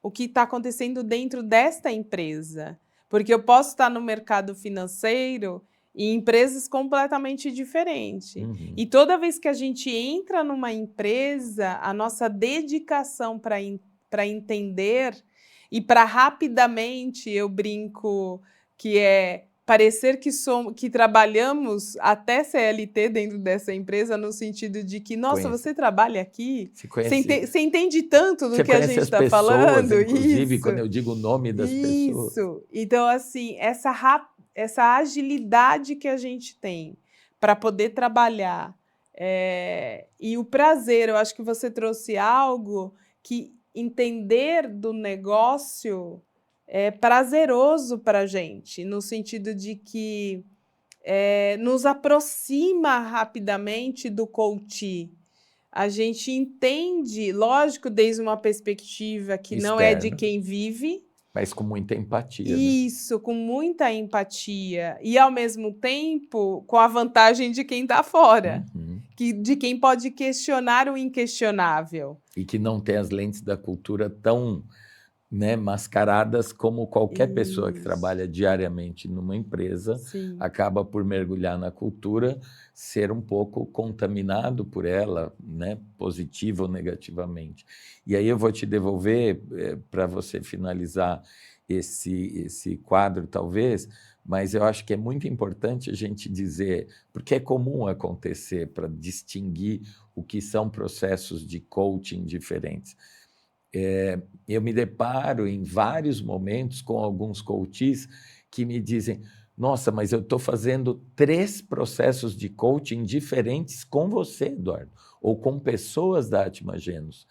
o que está acontecendo dentro desta empresa. Porque eu posso estar no mercado financeiro em empresas completamente diferentes. Uhum. E toda vez que a gente entra numa empresa, a nossa dedicação para entender e para rapidamente, eu brinco, que é parecer que trabalhamos até CLT dentro dessa empresa, no sentido de que, nossa, você trabalha aqui? Você entende tanto do você que a conhece gente as está pessoas, falando? inclusive, Isso, quando eu digo o nome das pessoas. isso. Então, assim, essa agilidade que a gente tem para poder trabalhar e o prazer, eu acho que você trouxe algo que entender do negócio é prazeroso para a gente, no sentido de que nos aproxima rapidamente do coach. A gente entende, lógico, desde uma perspectiva que não é de Externa, quem vive, mas com muita empatia, né? isso, com muita empatia, e ao mesmo tempo com a vantagem de quem está fora, Uhum. de quem pode questionar o inquestionável. E que não tem as lentes da cultura tão, né, mascaradas como qualquer pessoa que Isso. trabalha diariamente numa empresa Sim. acaba por mergulhar na cultura, ser um pouco contaminado por ela, né, positiva ou negativamente. E aí eu vou te devolver para você finalizar esse quadro, talvez, mas eu acho que é muito importante a gente dizer, porque é comum acontecer para distinguir o que são processos de coaching diferentes. Eu me deparo em vários momentos com alguns coaches que me dizem: nossa, mas eu estou fazendo 3 processos de coaching diferentes com você, Eduardo, ou com pessoas da Atma Genus.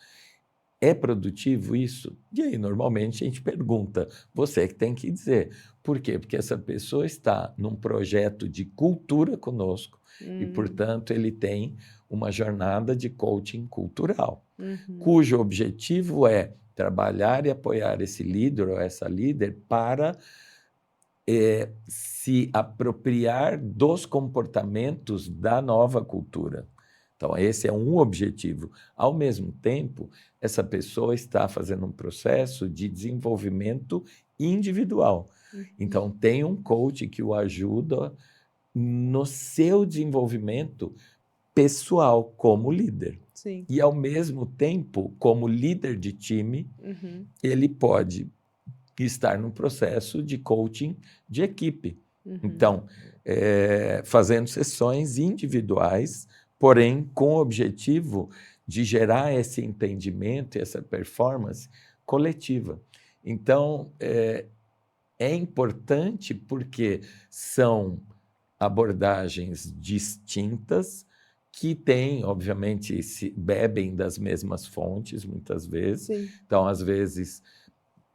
É produtivo isso? E aí, normalmente, a gente pergunta, você que tem que dizer. Por quê? Porque essa pessoa está num projeto de cultura conosco e, portanto, ele tem uma jornada de coaching cultural, cujo objetivo é trabalhar e apoiar esse líder ou essa líder para se apropriar dos comportamentos da nova cultura. Então, esse é um objetivo. Ao mesmo tempo, essa pessoa está fazendo um processo de desenvolvimento individual. Então, tem um coach que o ajuda no seu desenvolvimento pessoal como líder. Sim. E, ao mesmo tempo, como líder de time, ele pode estar num processo de coaching de equipe. Então, fazendo sessões individuais, porém com o objetivo de gerar esse entendimento e essa performance coletiva. Então, é importante porque são abordagens distintas que têm, obviamente, bebem das mesmas fontes, muitas vezes. Sim. Então, às vezes,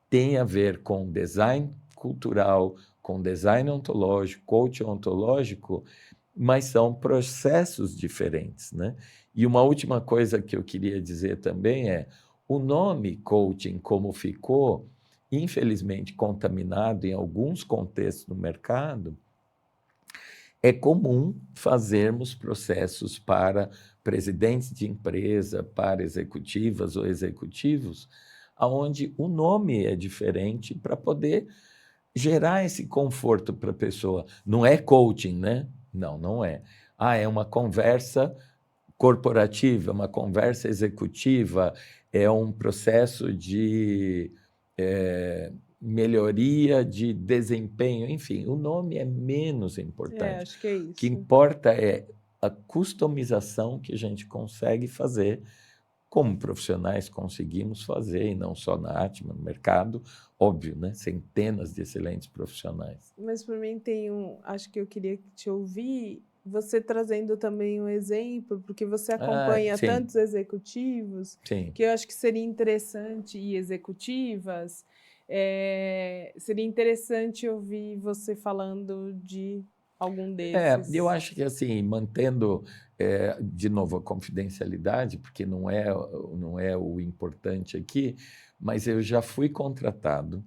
tem a ver com design cultural, com design ontológico, coaching ontológico, mas são processos diferentes, né? E uma última coisa que eu queria dizer também é, o nome coaching, como ficou, infelizmente, contaminado em alguns contextos do mercado, é comum fazermos processos para presidentes de empresa, para executivas ou executivos, aonde o nome é diferente para poder gerar esse conforto para a pessoa. Não é coaching, né? Não, não é. Ah, é uma conversa corporativa, uma conversa executiva, é um processo de melhoria de desempenho, enfim, o nome é menos importante. Acho que é O que isso. importa é a customização que a gente consegue fazer, como profissionais conseguimos fazer, e não só na Atma, no mercado, óbvio, né? Centenas de excelentes profissionais. Mas por mim acho que eu queria te ouvir, você trazendo também um exemplo, porque você Ah, acompanha sim, tantos executivos, sim. que eu acho que seria interessante, e executivas, seria interessante ouvir você falando de algum Eu desses. acho que assim, mantendo de novo a confidencialidade, porque não é o importante aqui, mas eu já fui contratado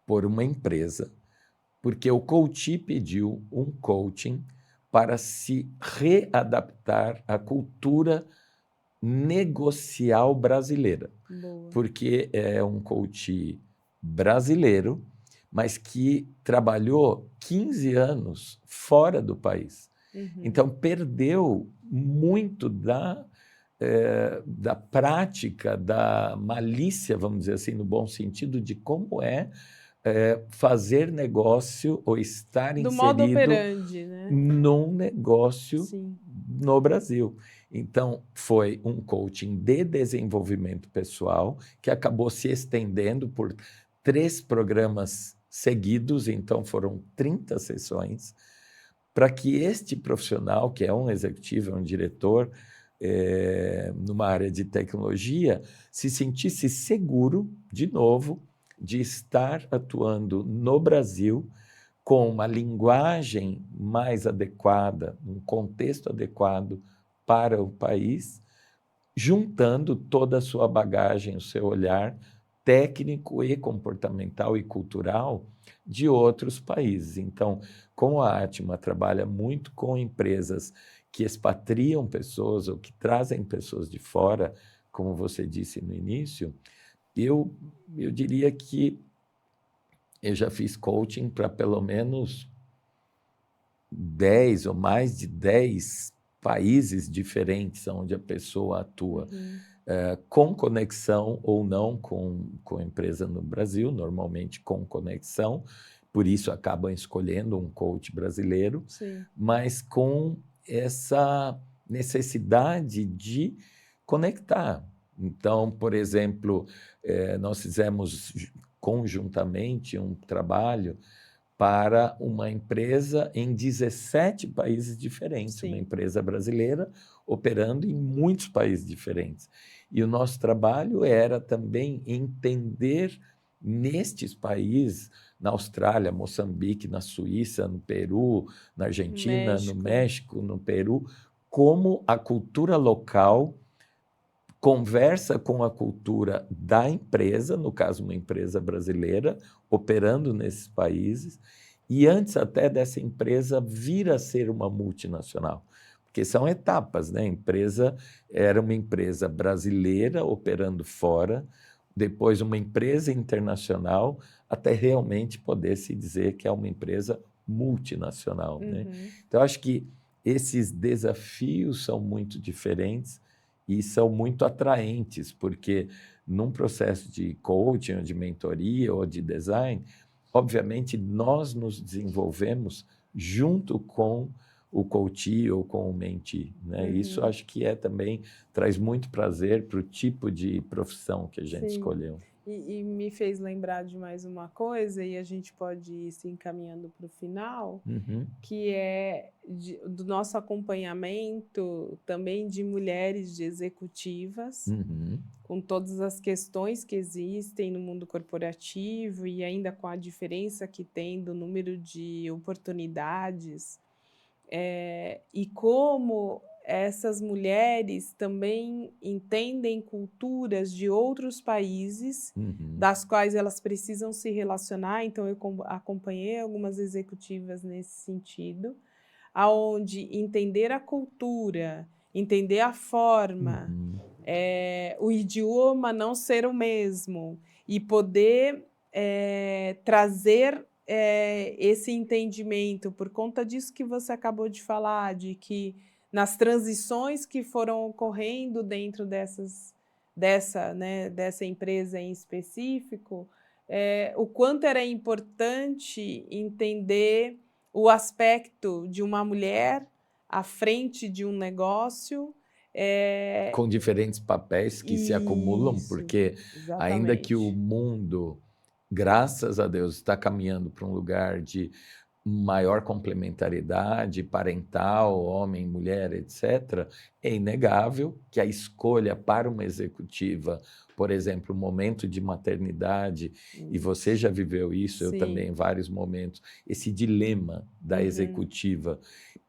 por uma empresa, porque o coach pediu um coaching para se readaptar à cultura negocial brasileira, Boa. porque é um coach brasileiro, mas que trabalhou 15 anos fora do país. Uhum. Então, perdeu muito da prática, da malícia, vamos dizer assim, no bom sentido, de como fazer negócio ou estar Do modo inserido operandi, né? num negócio Sim. no Brasil. Então, foi um coaching de desenvolvimento pessoal que acabou se estendendo por 3 programas seguidos, então foram 30 sessões, para que este profissional, que é um executivo, é um diretor, numa área de tecnologia, se sentisse seguro, de novo, de estar atuando no Brasil com uma linguagem mais adequada, um contexto adequado para o país, juntando toda a sua bagagem, o seu olhar técnico e comportamental e cultural de outros países. Então, como a Atma trabalha muito com empresas que expatriam pessoas ou que trazem pessoas de fora, como você disse no início, eu, eu diria que eu já fiz coaching para pelo menos 10 ou mais de 10 países diferentes onde a pessoa atua, Uhum. com conexão ou não com a empresa no Brasil, normalmente com conexão, por isso acabam escolhendo um coach brasileiro, Sim. mas com essa necessidade de conectar. Então, por exemplo, nós fizemos conjuntamente um trabalho para uma empresa em 17 países diferentes, uma Sim. empresa brasileira operando em muitos países diferentes. E o nosso trabalho era também entender nestes países, na Austrália, Moçambique, na Suíça, no Peru, na Argentina, no México. México, no Peru, como a cultura local conversa com a cultura da empresa, no caso, uma empresa brasileira, operando nesses países, e antes até dessa empresa vir a ser uma multinacional. Porque são etapas, né? A empresa era uma empresa brasileira operando fora, depois uma empresa internacional, até realmente poder se dizer que é uma empresa multinacional, né? Uhum. Então, acho que esses desafios são muito diferentes e são muito atraentes, porque num processo de coaching, ou de mentoria ou de design, obviamente nós nos desenvolvemos junto com o coachee ou com o mentee, né? Isso Uhum. acho que também traz muito prazer para o tipo de profissão que a gente Sim. escolheu. E me fez lembrar de mais uma coisa, e a gente pode ir se encaminhando para o final, Uhum, que é do nosso acompanhamento também de mulheres de executivas, uhum, com todas as questões que existem no mundo corporativo e ainda com a diferença que tem do número de oportunidades, e como essas mulheres também entendem culturas de outros países, Uhum. das quais elas precisam se relacionar. Então, eu acompanhei algumas executivas nesse sentido, aonde entender a cultura, entender a forma, Uhum. o idioma não ser o mesmo e poder trazer esse entendimento por conta disso que você acabou de falar, de que nas transições que foram ocorrendo dentro dessa empresa em específico, o quanto era importante entender o aspecto de uma mulher à frente de um negócio. Com diferentes papéis que se acumulam, Isso, porque ainda que o exatamente. mundo, graças a Deus, está caminhando para um lugar de maior complementariedade parental, homem, mulher, etc., é inegável que a escolha para uma executiva, por exemplo, o momento de maternidade, e você Isso. já viveu isso, eu também, Sim. em vários momentos, esse dilema da Uhum. executiva.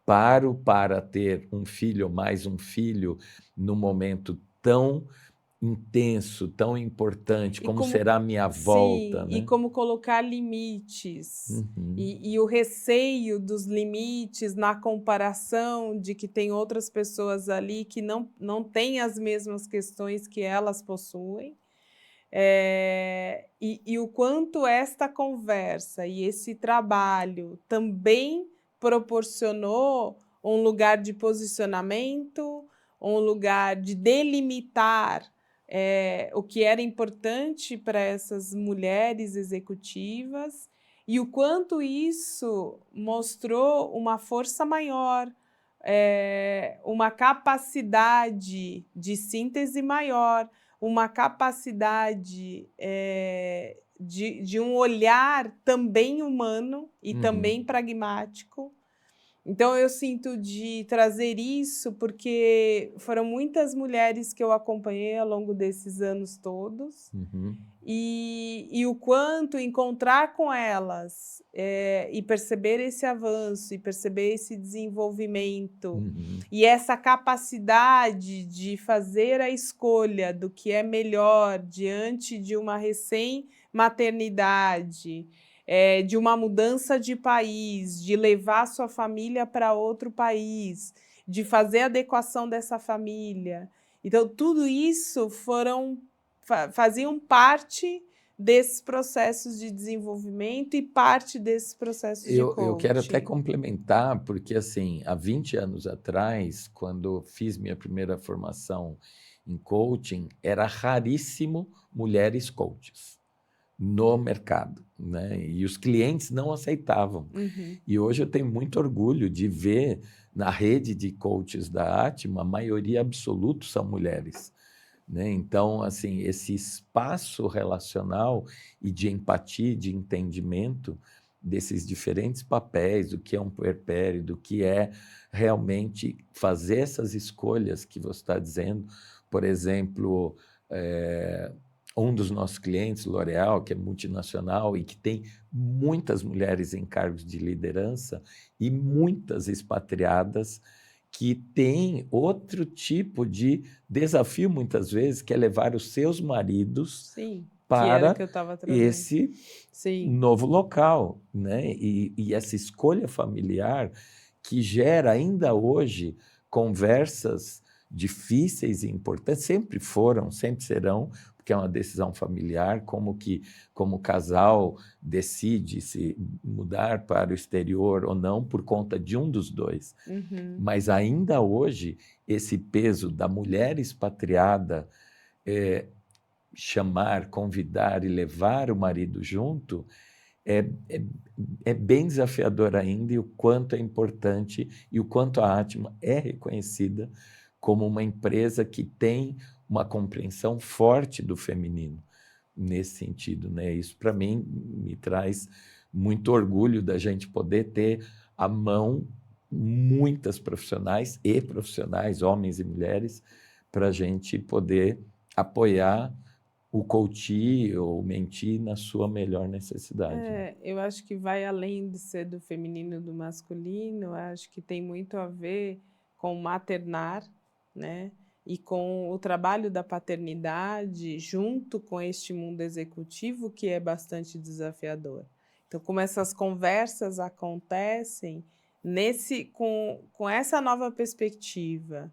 Paro para ter um filho ou mais um filho num momento tão intenso, tão importante, E como como será a minha volta, sim, e né? como colocar limites. Uhum, E o receio dos limites na comparação de que tem outras pessoas ali que não têm as mesmas questões que elas possuem. E o quanto esta conversa e esse trabalho também proporcionou um lugar de posicionamento, um lugar de delimitar o que era importante para essas mulheres executivas, e o quanto isso mostrou uma força maior, uma capacidade de síntese maior, uma capacidade de um olhar também humano e uhum. também pragmático. Então, eu sinto de trazer isso porque foram muitas mulheres que eu acompanhei ao longo desses anos todos, Uhum, e o quanto encontrar com elas e perceber esse avanço, e perceber esse desenvolvimento, uhum, e essa capacidade de fazer a escolha do que é melhor diante de uma recém-maternidade, de uma mudança de país, de levar sua família para outro país, de fazer a adequação dessa família. Então, tudo isso faziam parte desses processos de desenvolvimento e parte desses processos de Eu quero até coaching. complementar, porque assim, há 20 anos atrás, quando fiz minha primeira formação em coaching, era raríssimo mulheres coaches no mercado, né? E os clientes não aceitavam. Uhum. E hoje eu tenho muito orgulho de ver na rede de coaches da Atma, a maioria absoluta são mulheres, né? Então, assim, esse espaço relacional e de empatia, de entendimento desses diferentes papéis, do que é um puerpério, do que é realmente fazer essas escolhas que você está dizendo. Por exemplo, um dos nossos clientes, L'Oréal, que é multinacional e que tem muitas mulheres em cargos de liderança e muitas expatriadas que têm outro tipo de desafio, muitas vezes, que é levar os seus maridos Sim, que era o para que eu estava trazendo. esse Sim. novo local, né? E essa escolha familiar que gera ainda hoje conversas difíceis e importantes, sempre foram, sempre serão, porque é uma decisão familiar, como o casal decide se mudar para o exterior ou não por conta de um dos dois. Uhum. Mas ainda hoje, esse peso da mulher expatriada chamar, convidar e levar o marido junto é, é, é bem desafiador ainda, e o quanto é importante e o quanto a Atma é reconhecida como uma empresa que tem uma compreensão forte do feminino nesse sentido, né? Isso para mim me traz muito orgulho da gente poder ter à mão muitas profissionais e profissionais, homens e mulheres, para a gente poder apoiar o coachee ou o mentee na sua melhor necessidade. Eu acho que vai além de ser do feminino e do masculino, eu acho que tem muito a ver com o maternar, né? E com o trabalho da paternidade junto com este mundo executivo que é bastante desafiador. Então, como essas conversas acontecem com essa nova perspectiva,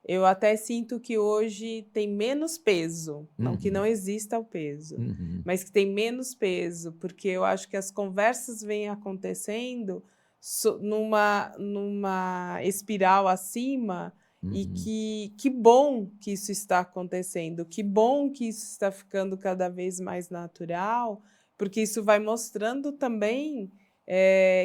eu até sinto que hoje tem menos peso, não que não exista o peso, mas que tem menos peso, porque eu acho que as conversas vêm acontecendo numa espiral acima, e que bom que isso está acontecendo, que bom que isso está ficando cada vez mais natural, porque isso vai mostrando também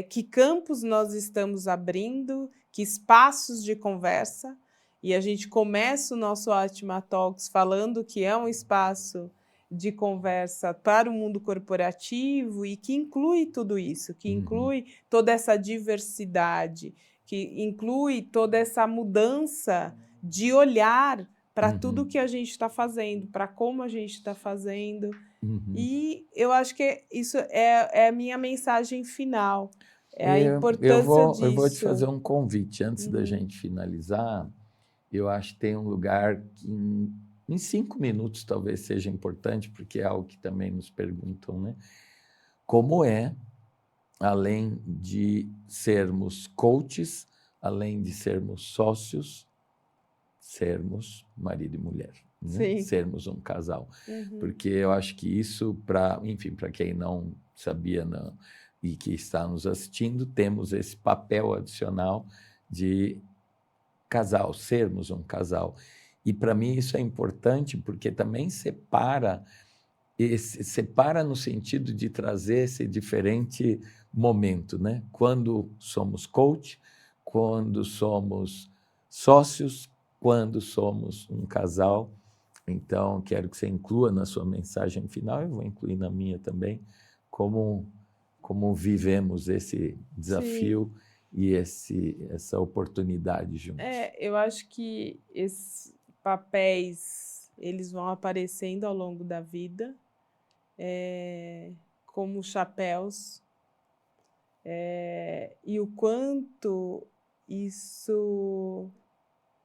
que campos nós estamos abrindo, que espaços de conversa. E a gente começa o nosso Atma Talks falando que é um espaço de conversa para o mundo corporativo e que inclui tudo isso, que inclui toda essa diversidade, que inclui toda essa mudança de olhar para tudo que a gente está fazendo, para como a gente está fazendo. E eu acho que isso é a minha mensagem final, é a importância Eu vou te disso. fazer um convite antes da gente finalizar. Eu acho que tem um lugar que em 5 minutos talvez seja importante, porque é algo que também nos perguntam, né? Como é, além de sermos coaches, além de sermos sócios, sermos marido e mulher, né? Sermos um casal. Porque eu acho que isso, enfim, para quem não sabia e que está nos assistindo, temos esse papel adicional de casal, sermos um casal. E para mim isso é importante porque também separa no sentido de trazer esse diferente momento, né? Quando somos coach, quando somos sócios, quando somos um casal. Então, quero que você inclua na sua mensagem final, eu vou incluir na minha também, como vivemos esse desafio e essa oportunidade juntos. Eu acho que esses papéis eles vão aparecendo ao longo da vida, como chapéus, e o quanto isso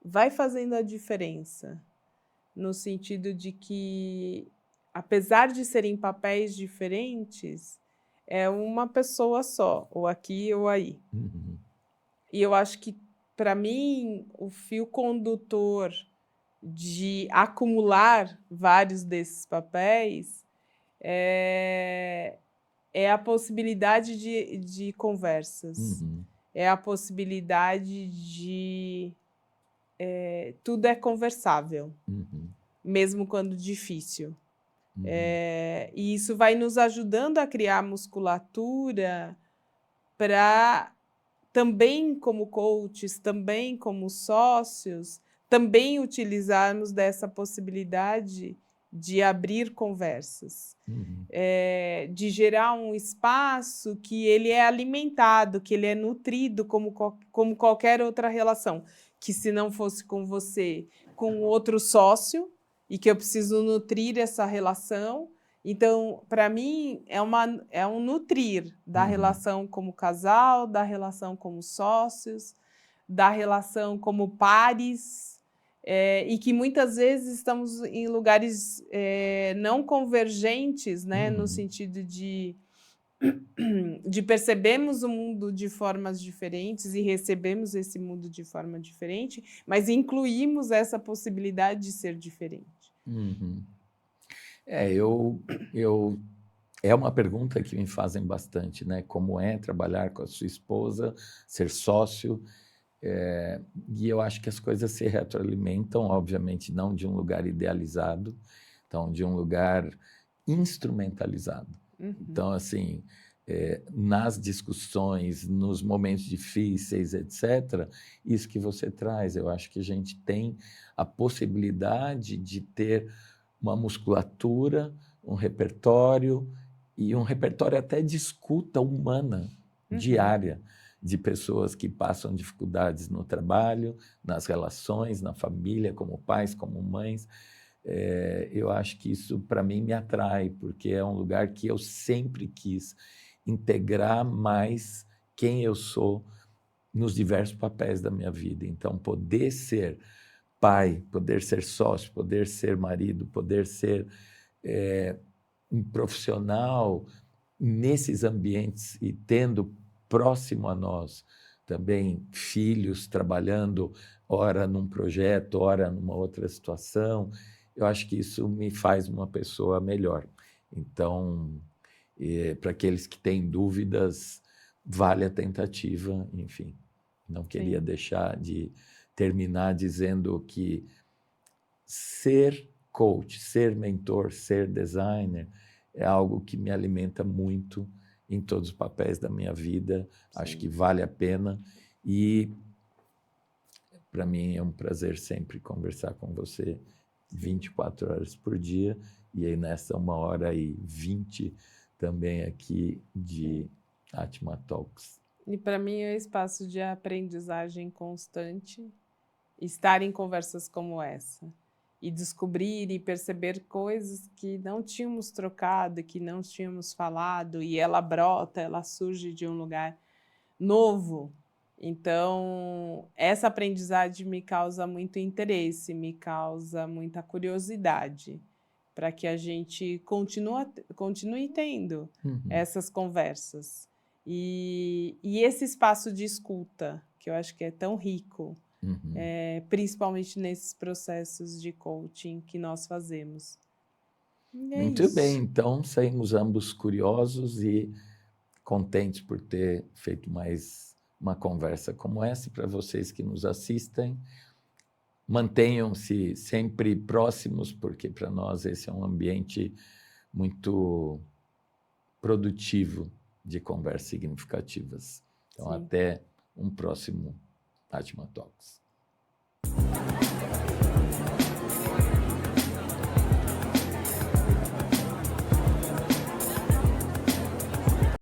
vai fazendo a diferença, no sentido de que, apesar de serem papéis diferentes, é uma pessoa só, ou aqui ou aí. E eu acho que, para mim, o fio condutor de acumular vários desses papéis é a possibilidade de conversas, é a possibilidade de... tudo é conversável, mesmo quando difícil. E isso vai nos ajudando a criar musculatura para, também como coaches, também como sócios, também utilizarmos dessa possibilidade de abrir conversas, de gerar um espaço que ele é alimentado, que ele é nutrido como qualquer outra relação, que se não fosse com você, com outro sócio, e que eu preciso nutrir essa relação. Então, para mim, é um nutrir da relação como casal, da relação como sócios, da relação como pares, e que muitas vezes estamos em lugares não convergentes, né, no sentido de percebermos o mundo de formas diferentes e recebemos esse mundo de forma diferente, mas incluímos essa possibilidade de ser diferente. É uma pergunta que me fazem bastante, né? Como é trabalhar com a sua esposa, ser sócio? E eu acho que as coisas se retroalimentam, obviamente não de um lugar idealizado, então de um lugar instrumentalizado. Então, assim, nas discussões, nos momentos difíceis, etc., isso que você traz, eu acho que a gente tem a possibilidade de ter uma musculatura, um repertório, e um repertório até de escuta humana, diária, de pessoas que passam dificuldades no trabalho, nas relações, na família, como pais, como mães. Eu acho que isso, para mim, me atrai, porque é um lugar que eu sempre quis integrar mais quem eu sou nos diversos papéis da minha vida. Então, poder ser pai, poder ser sócio, poder ser marido, poder ser um profissional nesses ambientes e tendo próximo a nós também filhos trabalhando, ora num projeto, ora numa outra situação, eu acho que isso me faz uma pessoa melhor. Então, para aqueles que têm dúvidas, vale a tentativa, enfim. Não queria Sim. deixar de terminar dizendo que ser coach, ser mentor, ser designer é algo que me alimenta muito em todos os papéis da minha vida. Acho Sim. que vale a pena e para mim é um prazer sempre conversar com você 24 horas por dia e aí nessa 1h20 também aqui de Atma Talks. E para mim é um espaço de aprendizagem constante, estar em conversas como essa e descobrir e perceber coisas que não tínhamos trocado, que não tínhamos falado, e ela brota, ela surge de um lugar novo. Então, essa aprendizagem me causa muito interesse, me causa muita curiosidade, para que a gente continue tendo essas conversas. E esse espaço de escuta, que eu acho que é tão rico, principalmente nesses processos de coaching que nós fazemos. E é Muito bem, isso. então saímos ambos curiosos e contentes por ter feito mais uma conversa como essa. Para vocês que nos assistem, mantenham-se sempre próximos, porque para nós esse é um ambiente muito produtivo de conversas significativas. Então, Sim. até um próximo Atma Talks.